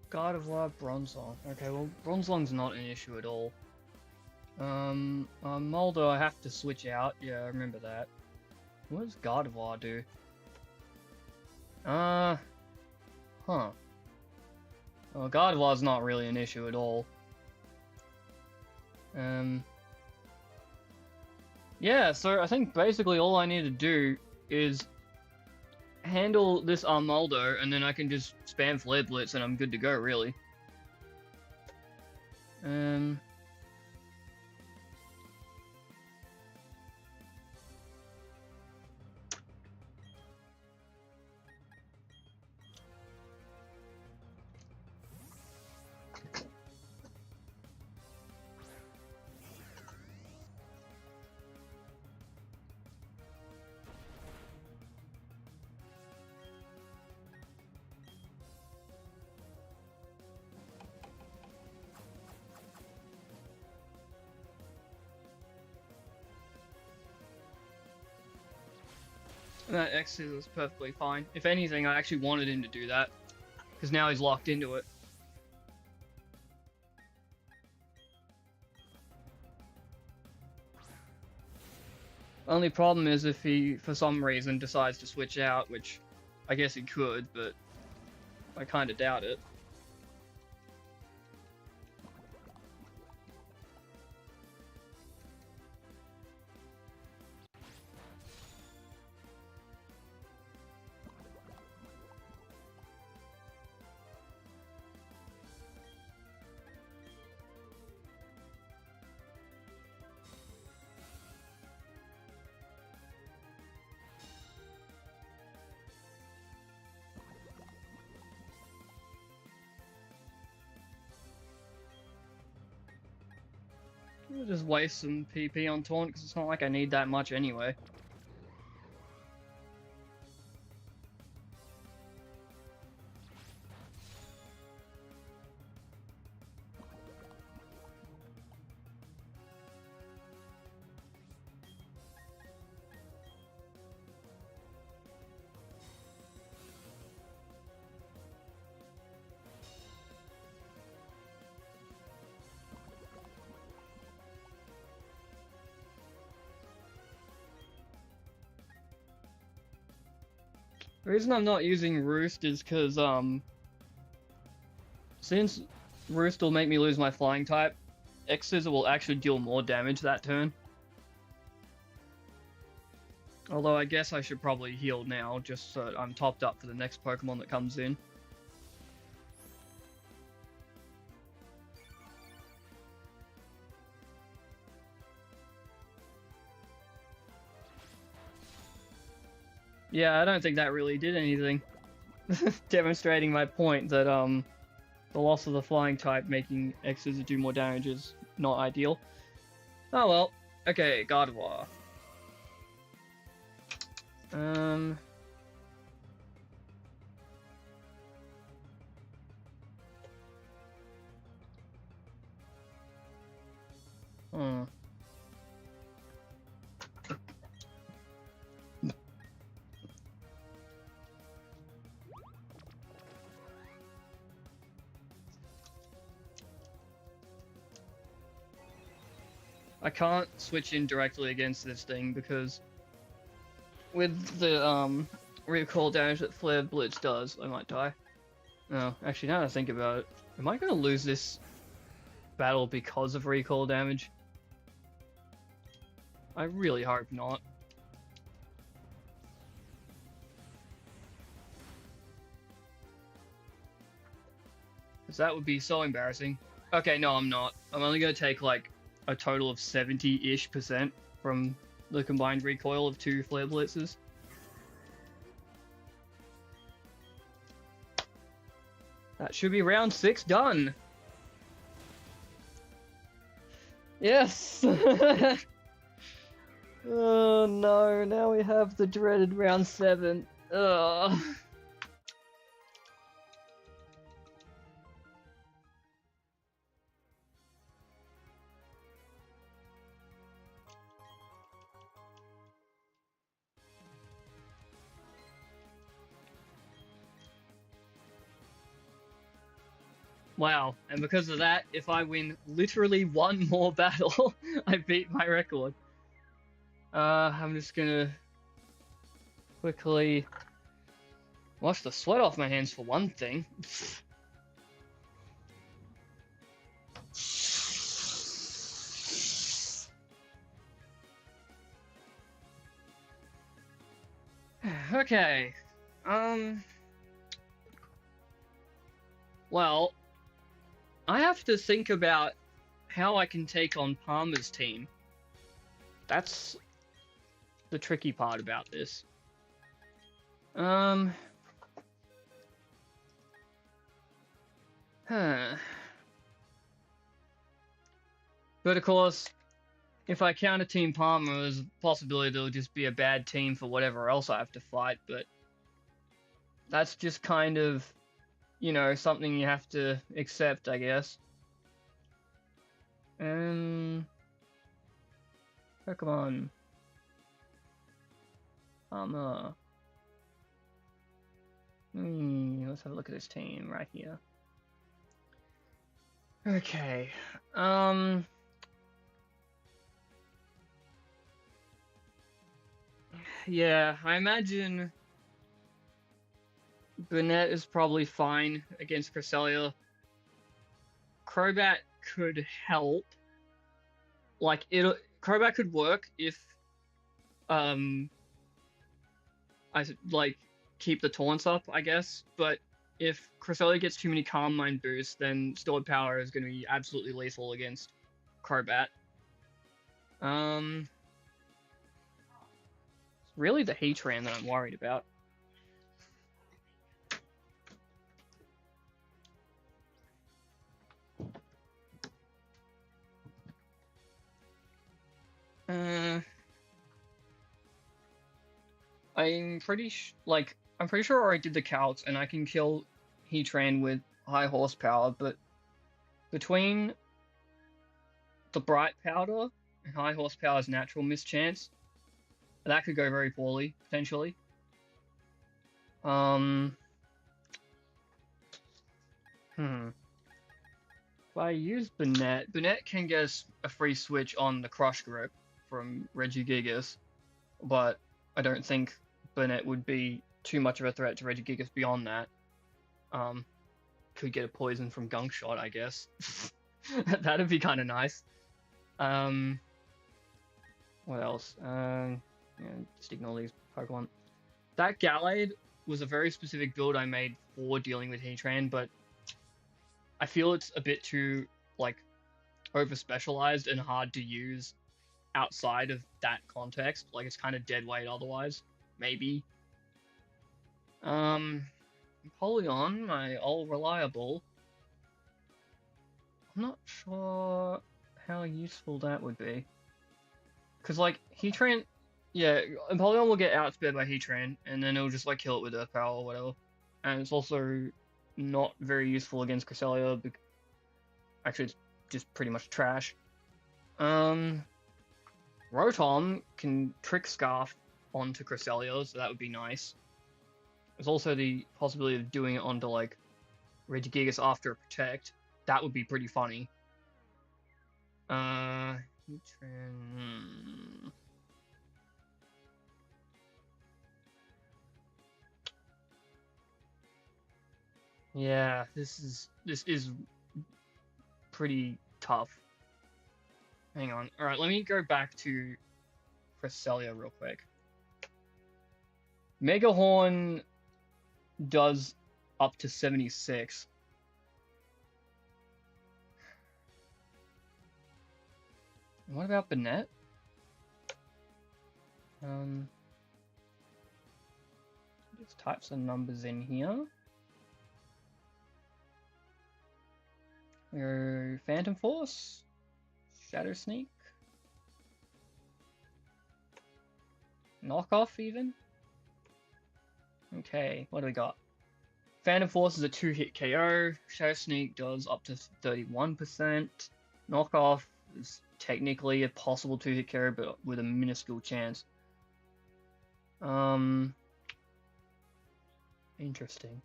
God of War, Bronzong. Okay, well, Bronzong's not an issue at all. Moldo I have to switch out. Yeah, I remember that. What does God of War do? Huh. Well, God of War's not really an issue at all. Yeah, so I think basically all I need to do is handle this Armaldo, and then I can just spam Flare Blitz and I'm good to go, really. That X is perfectly fine. If anything, I actually wanted him to do that, because now he's locked into it. Only problem is if he, for some reason, decides to switch out, which I guess he could, but I kind of doubt it. I'll just waste some PP on Taunt, because it's not like I need that much anyway. The reason I'm not using Roost is because, since Roost will make me lose my flying type, X-Scissor will actually deal more damage that turn. Although I guess I should probably heal now, just so I'm topped up for the next Pokemon that comes in. Yeah, I don't think that really did anything. Demonstrating my point that, the loss of the flying type making X-Scissor do more damage is not ideal. Oh well. Okay, Gardevoir. I can't switch in directly against this thing because with the recoil damage that Flare Blitz does, I might die. No, actually now that I think about it, am I gonna lose this battle because of recoil damage? I really hope not. Because that would be so embarrassing. Okay, no, I'm not. I'm only gonna take like a total of 70-ish% from the combined recoil of 2 Flare Blitzes. That should be round 6 done. Yes! Oh no, now we have the dreaded round 7. Ugh. Wow, and because of that, if I win literally one more battle, I beat my record. I'm just gonna quickly wash the sweat off my hands for one thing. Okay, well, I have to think about how I can take on Palmer's team. That's the tricky part about this. But of course, if I counter Team Palmer, there's a possibility it'll just be a bad team for whatever else I have to fight, but that's just kind of, you know, something you have to accept, I guess. Pokemon. Palmer. Let's have a look at this team right here. Okay. Yeah, I imagine Burnett is probably fine against Cresselia. Crobat could help. Like, Crobat could work if, I, like, keep the taunts up, I guess. But if Cresselia gets too many Calm Mind boosts, then Stored Power is going to be absolutely lethal against Crobat. It's really the Heatran that I'm worried about. I'm pretty sure I did the calcs and I can kill Heatran with high horsepower, but between the Bright Powder and high horsepower's natural mischance, that could go very poorly, potentially. If I use Burnett can get us a free switch on the Crush Grip from Regigigas, but I don't think Burnett would be too much of a threat to Regigigas beyond that. Could get a poison from Gunk Shot, I guess. That'd be kind of nice. What else? Yeah, just ignore these Pokemon. That Gallade was a very specific build I made for dealing with Heatran, but I feel it's a bit too, like, over-specialized and hard to use outside of that context. Like, it's kind of dead weight otherwise. Maybe. Polion, my all reliable. I'm not sure how useful that would be. Because, like, Heatran... Yeah, Empoleon will get outspeed by Heatran, and then it'll just, like, kill it with Earth Power or whatever. And it's also not very useful against Cresselia. Actually, it's just pretty much trash. Rotom can Trick Scarf onto Cresselia, so that would be nice. There's also the possibility of doing it onto, like, Regigigas after a Protect. That would be pretty funny. Heatran... Yeah, this is pretty tough. Hang on. Alright, let me go back to Cresselia real quick. Mega Horn does up to 76. What about Banette? Just type some numbers in here. Your Phantom Force, Shadow Sneak, Knockoff even. Okay, what do we got? Phantom Force is a 2-hit KO. Shadow Sneak does up to 31%. Knockoff is technically a possible 2-hit KO, but with a minuscule chance. Interesting.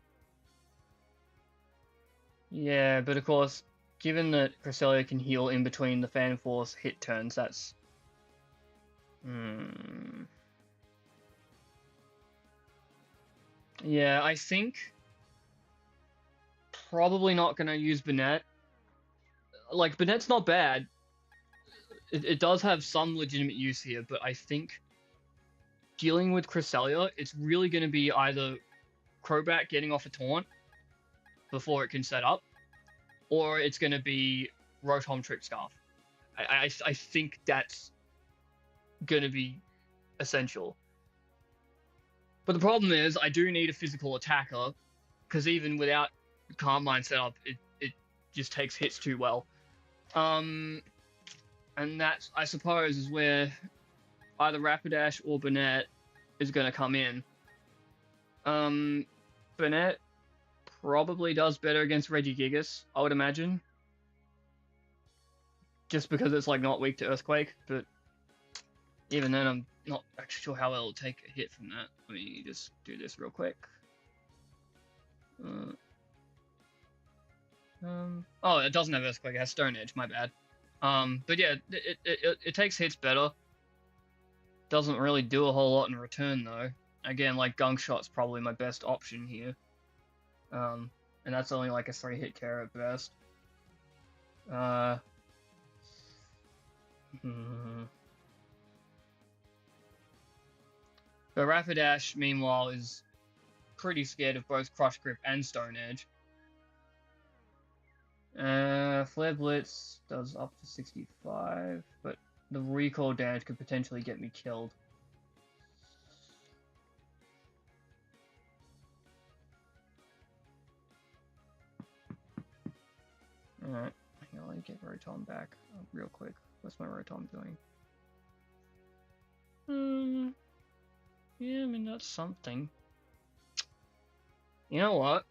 Yeah, but of course, given that Cresselia can heal in between the Phantom Force hit turns, that's... Yeah, I think... Probably not going to use Banette. Like, Banette's not bad. It does have some legitimate use here, but I think dealing with Cresselia, it's really going to be either Crobat getting off a taunt before it can set up, or it's going to be Rotom Trick Scarf. I think that's going to be essential. But the problem is, I do need a physical attacker, because even without Calm Mind set up, it just takes hits too well. And that, I suppose, is where either Rapidash or Banette is going to come in. Banette probably does better against Regigigas, I would imagine. Just because it's, like, not weak to Earthquake, but even then I'm not actually sure how well it'll take a hit from that. Let me just do this real quick. Oh, it doesn't have Earthquake, it has Stone Edge, my bad. But yeah, it takes hits better. Doesn't really do a whole lot in return, though. Again, like, Gunk Shot's probably my best option here. And that's only like a 3-hit KO at best. But Rapidash, meanwhile, is pretty scared of both Crush Grip and Stone Edge. Flare Blitz does up to 65, but the recoil damage could potentially get me killed. Alright, let me get Rotom back real quick. What's my Rotom doing? Yeah, I mean, that's something. You know what?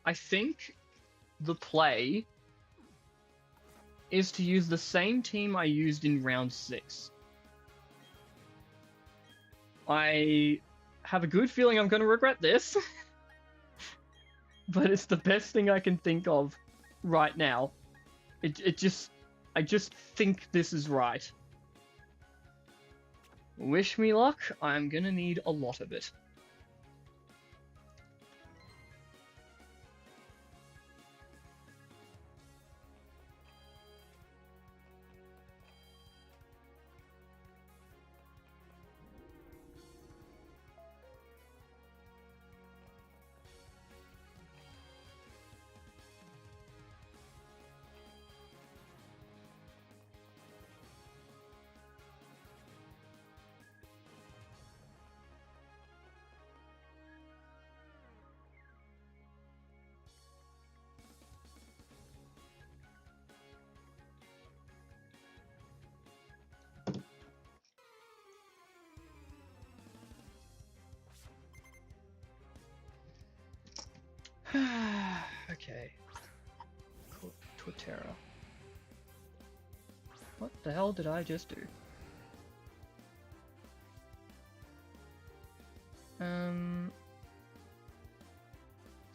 I think the play is to use the same team I used in round 6. I have a good feeling I'm going to regret this. But it's the best thing I can think of right now. I just think this is right. Wish me luck. I'm gonna need a lot of it. Okay. Torterra. What the hell did I just do?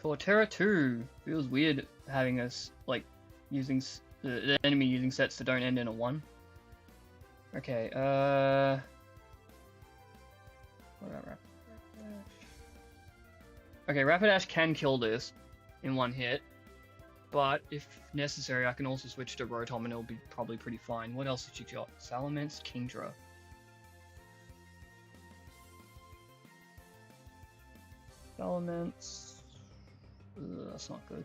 Torterra 2 feels weird having us like using the enemy using sets that don't end in a 1. Okay, what about Rapidash? Okay, Rapidash can kill this in one hit, but if necessary, I can also switch to Rotom and it'll be probably pretty fine. What else did you got? Salamence, Kingdra. Salamence. That's not good.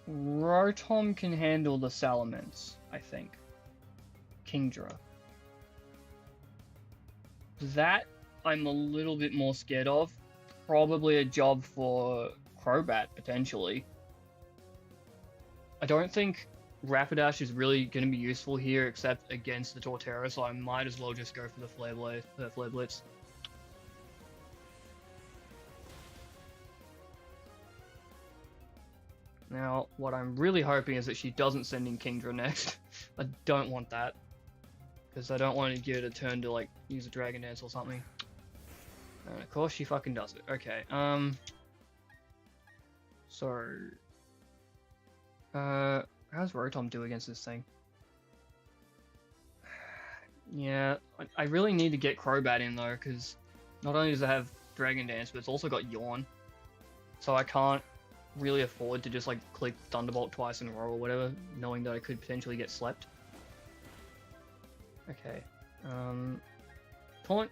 Rotom can handle the Salamence, I think. Kingdra. That I'm a little bit more scared of. Probably a job for Crobat, potentially. I don't think Rapidash is really going to be useful here except against the Torterra, so I might as well just go for the Flare Blitz. Now, what I'm really hoping is that she doesn't send in Kingdra next. I don't want that. Because I don't want to give it a turn to, like, use a Dragon Dance or something. And of course she fucking does it. Okay, so... how's Rotom do against this thing? Yeah, I really need to get Crobat in, though, because not only does it have Dragon Dance, but it's also got Yawn. So I can't really afford to just, like, click Thunderbolt twice in a row or whatever, knowing that I could potentially get slept. Okay, Taunt.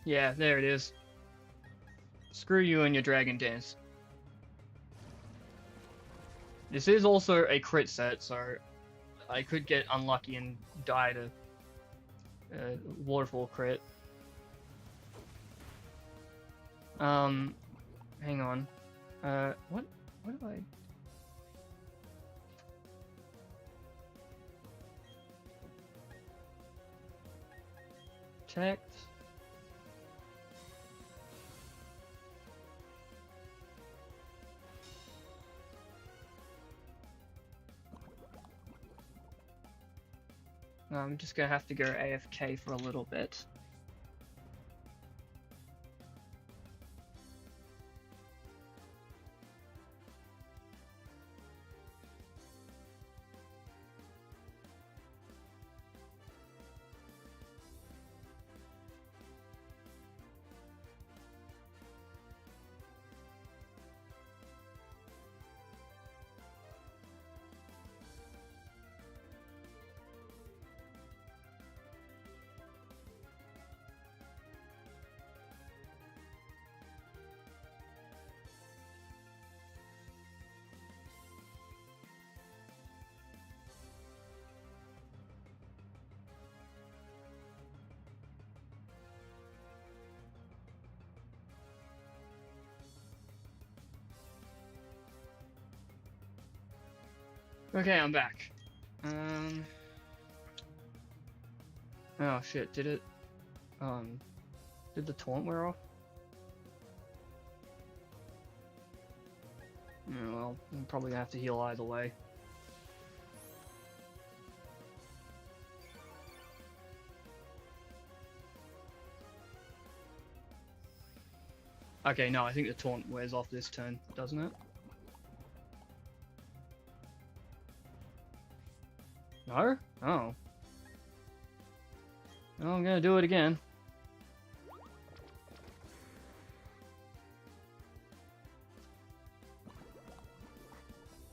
Yeah, there it is. Screw you and your Dragon Dance. This is also a crit set, so I could get unlucky and die to Waterfall crit. Hang on. What do I... Protect. I'm just gonna have to go AFK for a little bit. Okay, I'm back. Oh shit, did it, did the taunt wear off? Yeah, well, I'm probably gonna have to heal either way. Okay, no, I think the taunt wears off this turn, doesn't it? No? Oh. Well, I'm gonna do it again.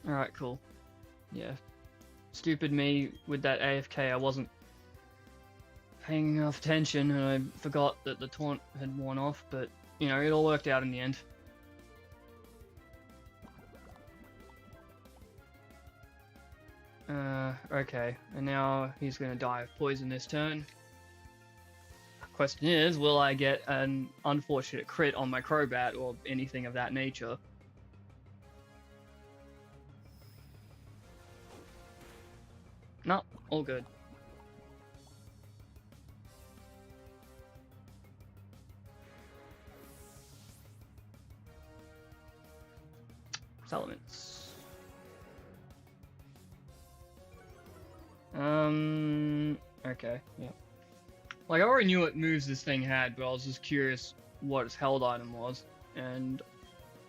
Alright, cool. Yeah. Stupid me with that AFK, I wasn't paying enough attention and I forgot that the taunt had worn off, but, you know, it all worked out in the end. Okay, and now he's gonna die of poison this turn. Question is, will I get an unfortunate crit on my Crobat or anything of that nature? No, all good. Elements. Okay, yeah. Like, I already knew what moves this thing had, but I was just curious what its held item was, and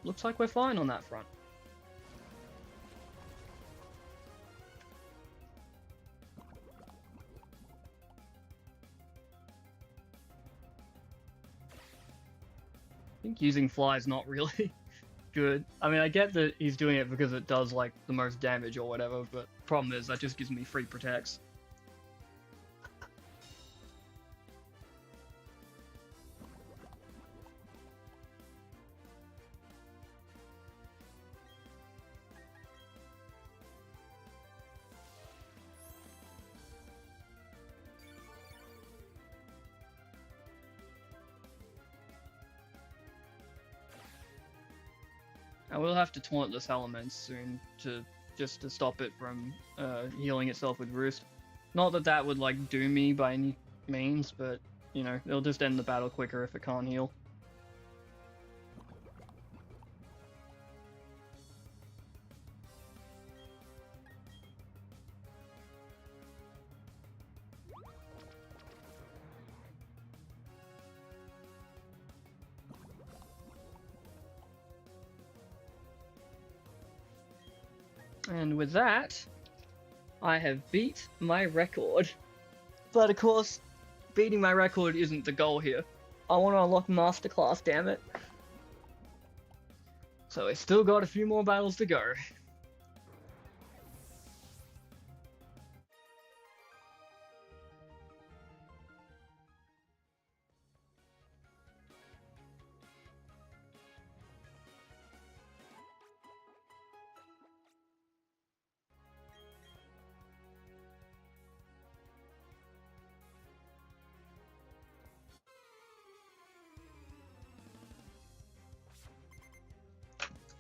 looks like we're fine on that front. I think using fly is not really good. I mean, I get that he's doing it because it does, like, the most damage or whatever, but problem is that just gives me free protects. I will have to taunt this element soon just to stop it from healing itself with Roost. Not that that would like do me by any means, but you know, it'll just end the battle quicker if it can't heal. And with that, I have beat my record. But of course, beating my record isn't the goal here. I want to unlock Masterclass, damn it. So I still got a few more battles to go.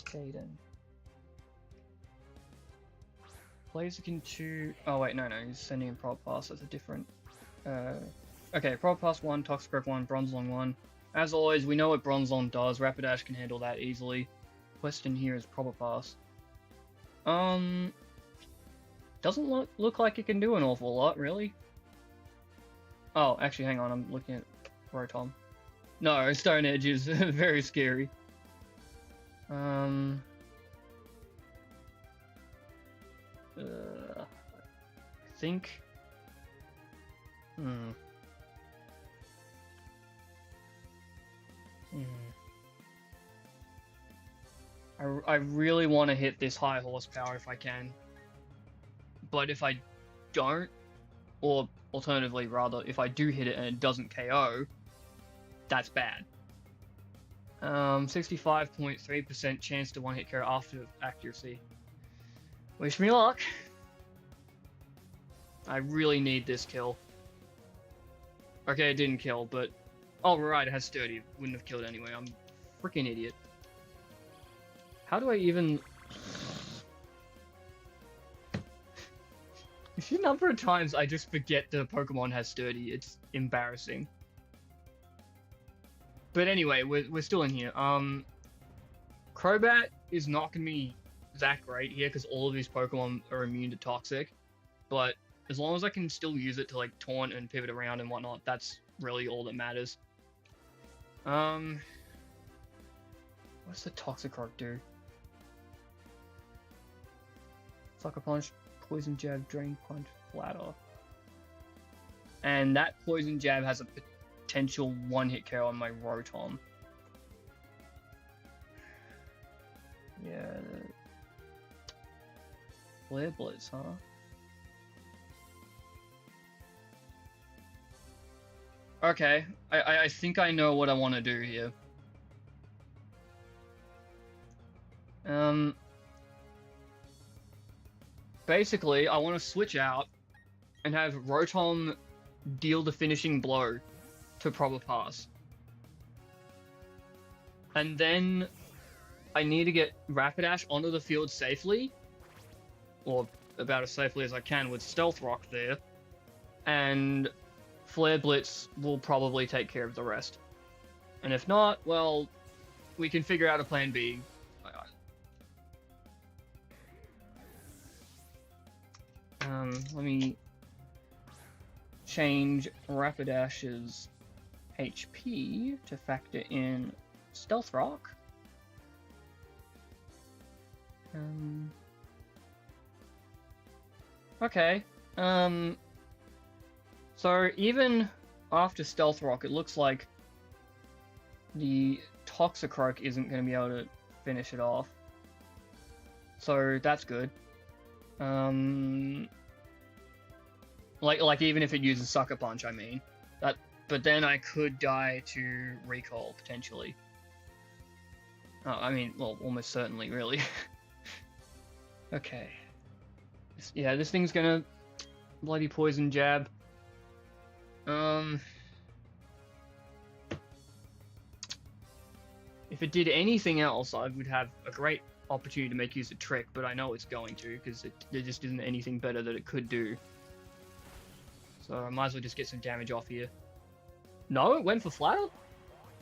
Okay then. Blaziken 2. Oh wait, no, he's sending in Prop Pass. That's a different. Okay, Prop Pass 1, Toxic Grip 1, Bronzong 1. As always, we know what Bronzong does. Rapidash can handle that easily. Question here is Prop Pass. Doesn't look like it can do an awful lot, really. Oh, actually, hang on. I'm looking at Rotom. No, Stone Edge is very scary. I think. I really want to hit this high horsepower if I can. But if I don't, or alternatively rather, if I do hit it and it doesn't KO, that's bad. 65.3% chance to one-hit KO after accuracy. Wish me luck. I really need this kill. Okay, it didn't kill, but... Oh, right, it has sturdy. Wouldn't have killed anyway. I'm a freaking idiot. How do I even... The number of times I just forget the Pokemon has sturdy, it's embarrassing. But anyway, we're still in here. Crobat is not going to be that great here because all of these Pokemon are immune to Toxic. But as long as I can still use it to like taunt and pivot around and whatnot, that's really all that matters. What's the Toxicroak do? Sucker Punch, Poison Jab, Drain Punch, Flatter. And that Poison Jab has a potential one-hit KO on my Rotom. Yeah. Flare Blitz, huh? Okay, I think I know what I want to do here. Basically, I want to switch out and have Rotom deal the finishing blow to Probopass. And then I need to get Rapidash onto the field safely, or about as safely as I can with Stealth Rock there, and Flare Blitz will probably take care of the rest. And if not, well, we can figure out a plan B. Let me change Rapidash's HP to factor in Stealth Rock. Okay. So even after Stealth Rock, it looks like the Toxicroak isn't going to be able to finish it off. So that's good. Like even if it uses Sucker Punch, I mean. But then I could die to Recall, potentially. I mean, well, almost certainly, really. Okay. Yeah, this thing's gonna bloody Poison Jab. If it did anything else, I would have a great opportunity to make use of Trick, but I know it's going to, because there just isn't anything better that it could do. So I might as well just get some damage off here. No, it went for Flatter?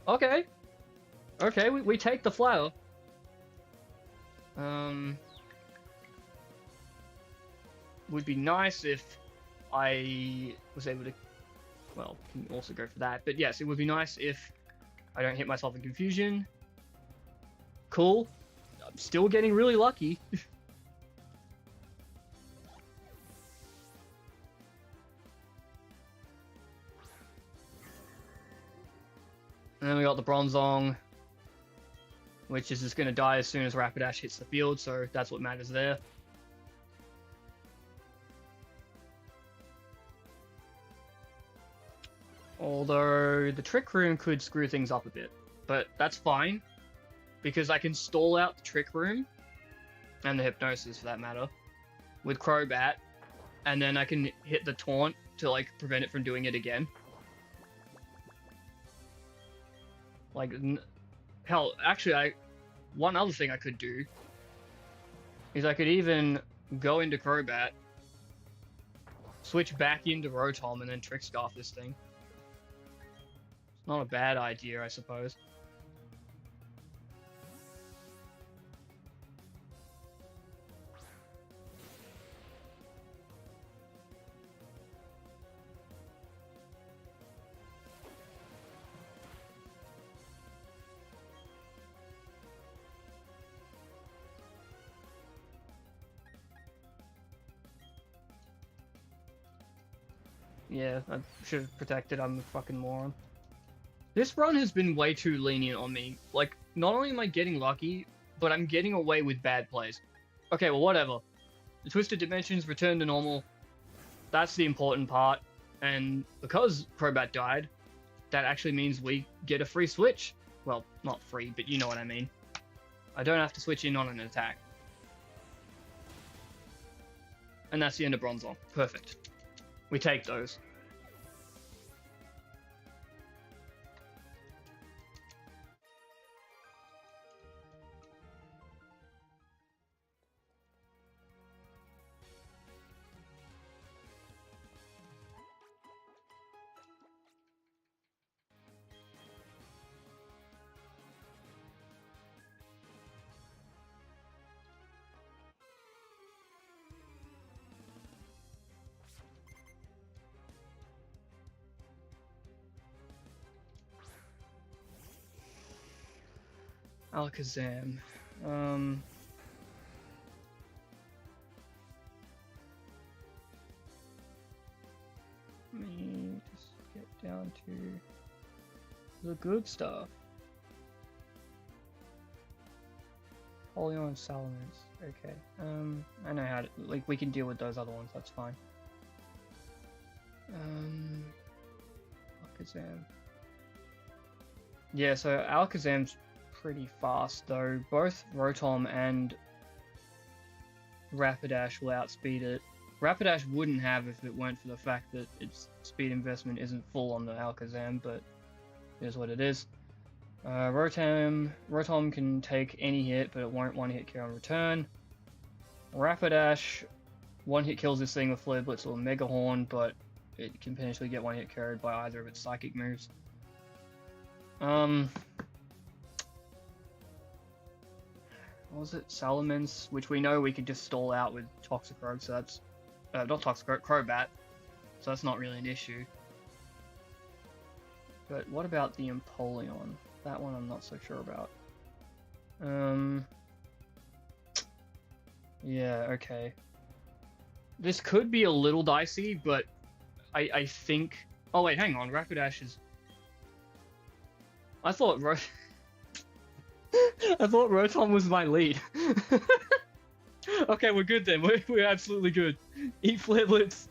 Okay. Okay, we take the Flatter. Would be nice if I was able to... Well, can also go for that. But yes, it would be nice if I don't hit myself in confusion. Cool. I'm still getting really lucky. And then we got the Bronzong, which is just going to die as soon as Rapidash hits the field, so that's what matters there. Although the Trick Room could screw things up a bit, but that's fine, because I can stall out the Trick Room, and the Hypnosis for that matter, with Crobat, and then I can hit the Taunt to like prevent it from doing it again. Like, hell, actually, one other thing I could do is I could even go into Crobat, switch back into Rotom, and then Trick Scarf this thing. It's not a bad idea, I suppose. Yeah, I should have protected. I'm a fucking moron. This run has been way too lenient on me. Like, not only am I getting lucky, but I'm getting away with bad plays. Okay, well, whatever. The Twisted Dimensions return to normal. That's the important part. And because Crobat died, that actually means we get a free switch. Well, not free, but you know what I mean. I don't have to switch in on an attack. And that's the end of Bronzong. Perfect. We take those. Alakazam. Let me just get down to the good stuff. Polion and Salamence. Okay. I know how to, like, we can deal with those other ones, that's fine. Alakazam. Yeah, so Alakazam's pretty fast though. Both Rotom and Rapidash will outspeed it. Rapidash wouldn't have if it weren't for the fact that its speed investment isn't full on the Alakazam, but it is what it is. Rotom can take any hit, but it won't one-hit kill on return. Rapidash, one-hit kills this thing with Flare Blitz or Mega Horn, but it can potentially get one-hit carried by either of its psychic moves. What was it? Salamence, which we know we could just stall out with Toxicroak, so that's... not Toxicroak, Crobat, so that's not really an issue. But what about the Empoleon? That one I'm not so sure about. Yeah, okay. This could be a little dicey, but I think... Oh wait, hang on, Rapidash is... I thought Rotom was my lead. Okay, we're good then. We're absolutely good. Eat Flare Blitz.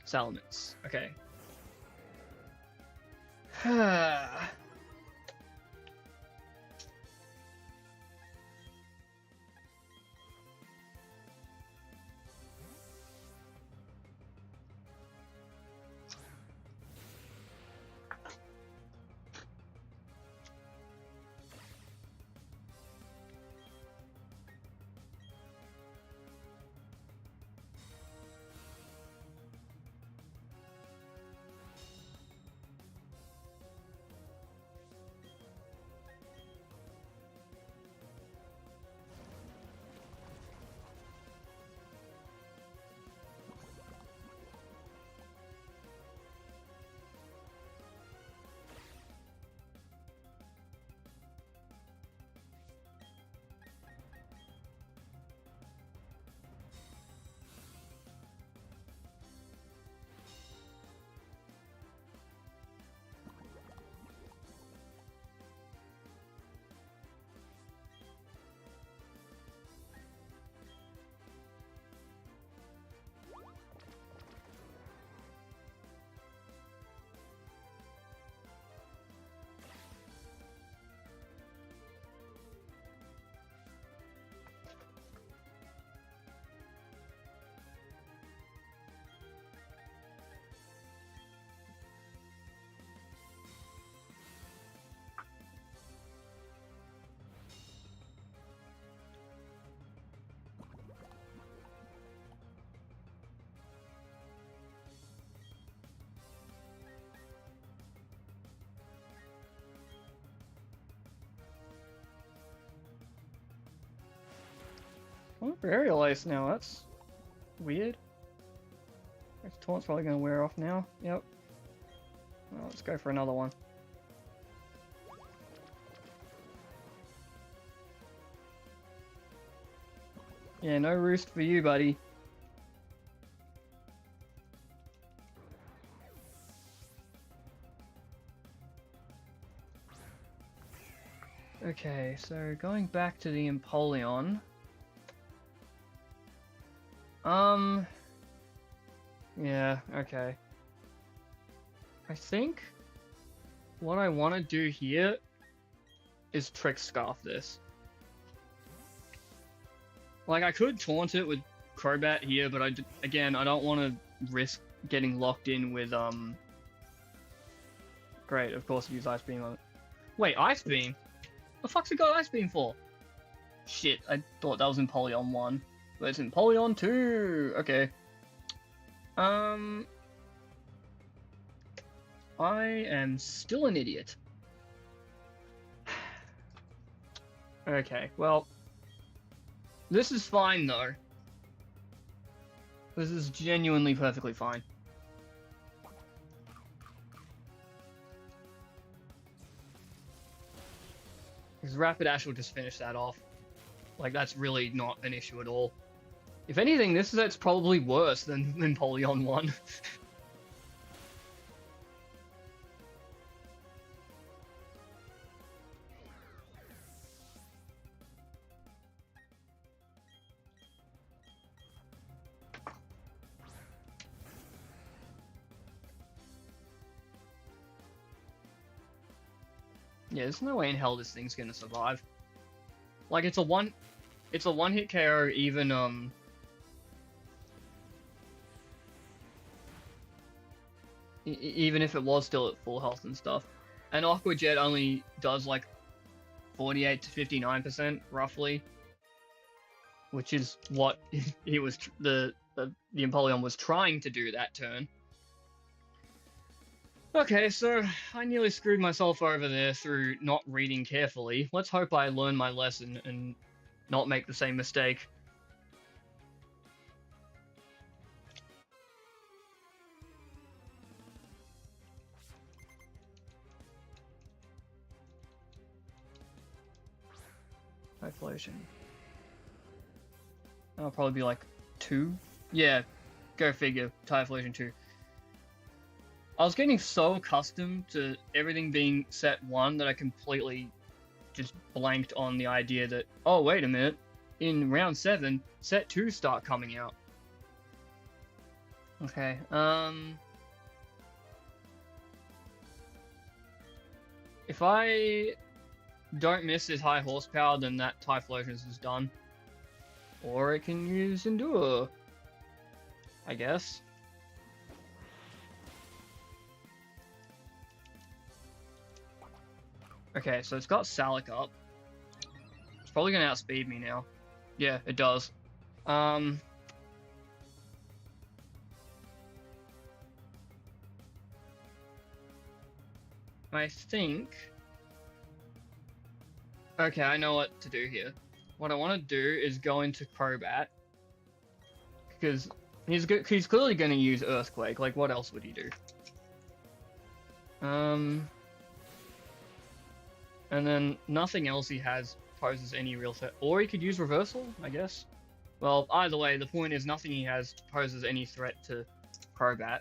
Salamence. Okay. Oh, Aerial Ace now, that's weird. This taunt's probably going to wear off now. Yep. Well, let's go for another one. Yeah, no roost for you, buddy. Okay, so going back to the Empoleon. Yeah, okay. I think what I want to do here is Trick Scarf this. Like, I could taunt it with Crobat here, but again, I don't want to risk getting locked in with, Great, of course, use Ice Beam on it. Wait, Ice Beam? The fuck's it got Ice Beam for? Shit, I thought that was in Empoleon 1. But it's in Empoleon 2! Okay. I am still an idiot. Okay, well... This is fine, though. This is genuinely perfectly fine. Because Rapidash will just finish that off. Like, that's really not an issue at all. If anything, this set's probably worse than Polygon 1. Yeah, there's no way in hell this thing's gonna survive. Like, it's a one-hit KO even, even if it was still at full health and stuff. And Aqua Jet only does like 48 to 59% roughly, which is what he was the Empoleon was trying to do that turn. Okay, so I nearly screwed myself over there through not reading carefully. Let's hope I learn my lesson and not make the same mistake. Typhlosion. That'll probably be like 2. Yeah, go figure. Typhlosion 2. I was getting so accustomed to everything being set 1 that I completely just blanked on the idea that, oh, wait a minute, in round 7, set 2 start coming out. Okay, if I don't miss his high horsepower, then that Typhlosion is done. Or it can use Endure, I guess. Okay, so it's got Salic up. It's probably gonna outspeed me now. Yeah, it does. I think... Okay, I know what to do here. What I want to do is go into Crobat. Because he's clearly going to use Earthquake. Like, what else would he do? And then nothing else he has poses any real threat. Or he could use Reversal, I guess. Well, either way, the point is nothing he has poses any threat to Crobat.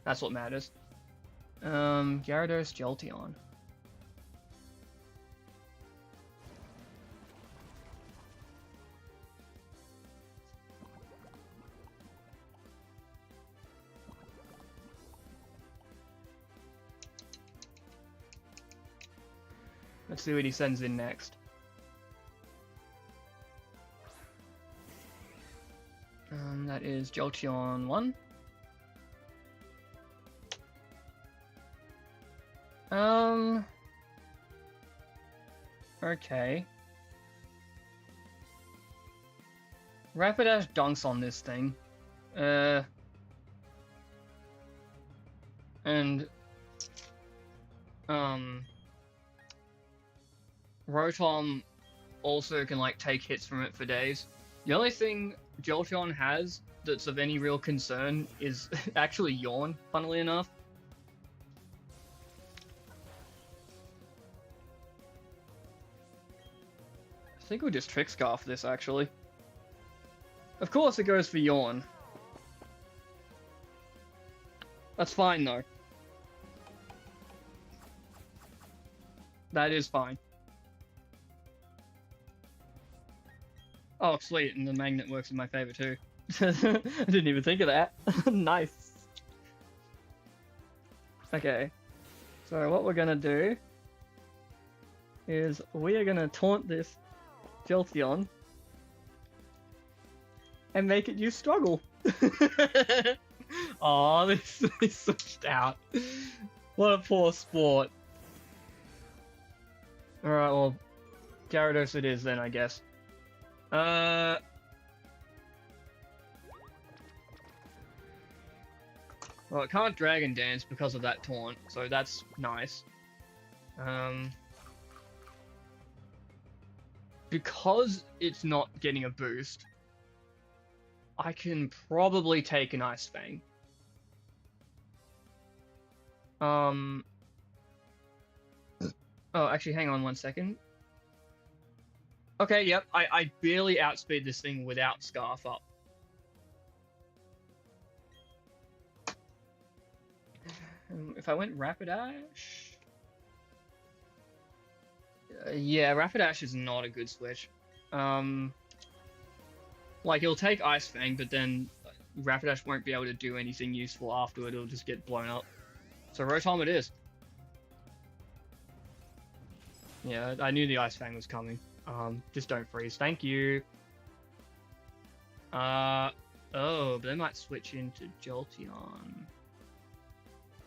That's what matters. Gyarados, Jolteon. Let's see what he sends in next. That is Jolteon 1. Okay. Rapidash dunks on this thing. And Rotom also can like take hits from it for days. The only thing Jolteon has that's of any real concern is actually Yawn, funnily enough. I think we'll just Trick Scarf this, actually. Of course it goes for Yawn. That's fine, though. That is fine. Oh, sweet, and the magnet works in my favor, too. I didn't even think of that. Nice. Okay. So what we're gonna do is we are gonna taunt this Jolteon and make it use Struggle. Oh, this is switched out. What a poor sport. Alright, well, Gyarados it is then, I guess. Well, it can't Dragon Dance because of that taunt, so that's nice. because it's not getting a boost, I can probably take an Ice Fang. Oh, actually, hang on 1 second. Okay, yep, I barely outspeed this thing without Scarf up. If I went Rapidash... yeah, Rapidash is not a good switch. Like, it'll take Ice Fang, but then Rapidash won't be able to do anything useful afterward, it'll just get blown up. So Rotom it is. Yeah, I knew the Ice Fang was coming. Just don't freeze. Thank you. Oh, but they might switch into Jolteon.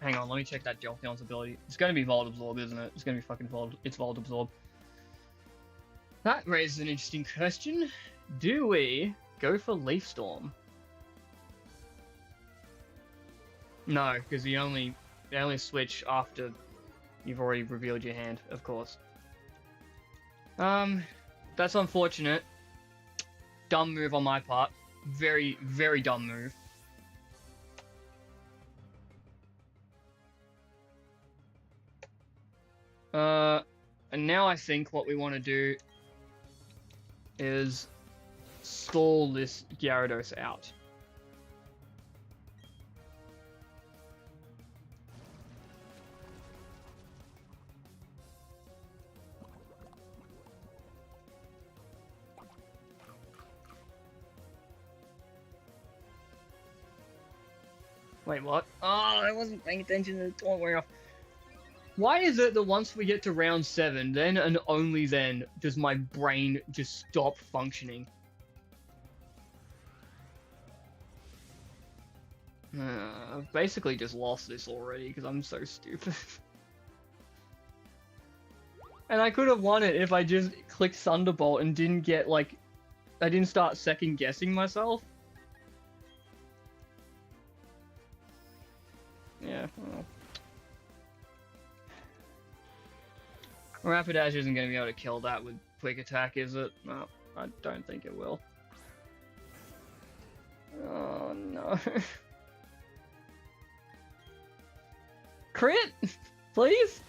Hang on, let me check that Jolteon's ability. It's going to be Volt Absorb, isn't it? It's going to be fucking Volt. It's Volt Absorb. That raises an interesting question. Do we go for Leaf Storm? No, because they only switch after you've already revealed your hand, of course. That's unfortunate. Dumb move on my part. Very, very dumb move. And now I think what we want to do is stall this Gyarados out. Wait, what? Oh, I wasn't paying attention to the taunt wearing off. Why is it that once we get to round 7, then and only then does my brain just stop functioning? I've basically just lost this already because I'm so stupid. And I could have won it if I just clicked Thunderbolt and didn't get, like... I didn't start second guessing myself. Yeah, well. Rapidash isn't going to be able to kill that with Quick Attack, is it? No, I don't think it will. Oh, no. Crit? Please?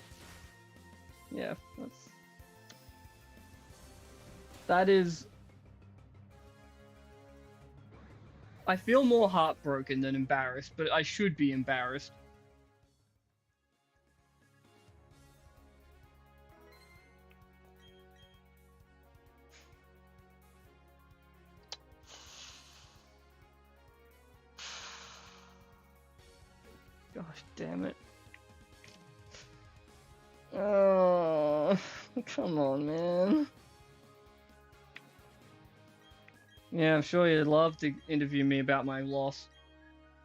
Yeah, that is... I feel more heartbroken than embarrassed, but I should be embarrassed. Gosh damn it. Oh, come on, man. Yeah, I'm sure you'd love to interview me about my loss,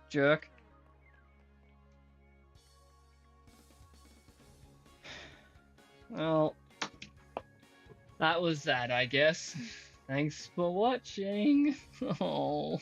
jerk. Well, that was that, I guess. Thanks for watching. Oh.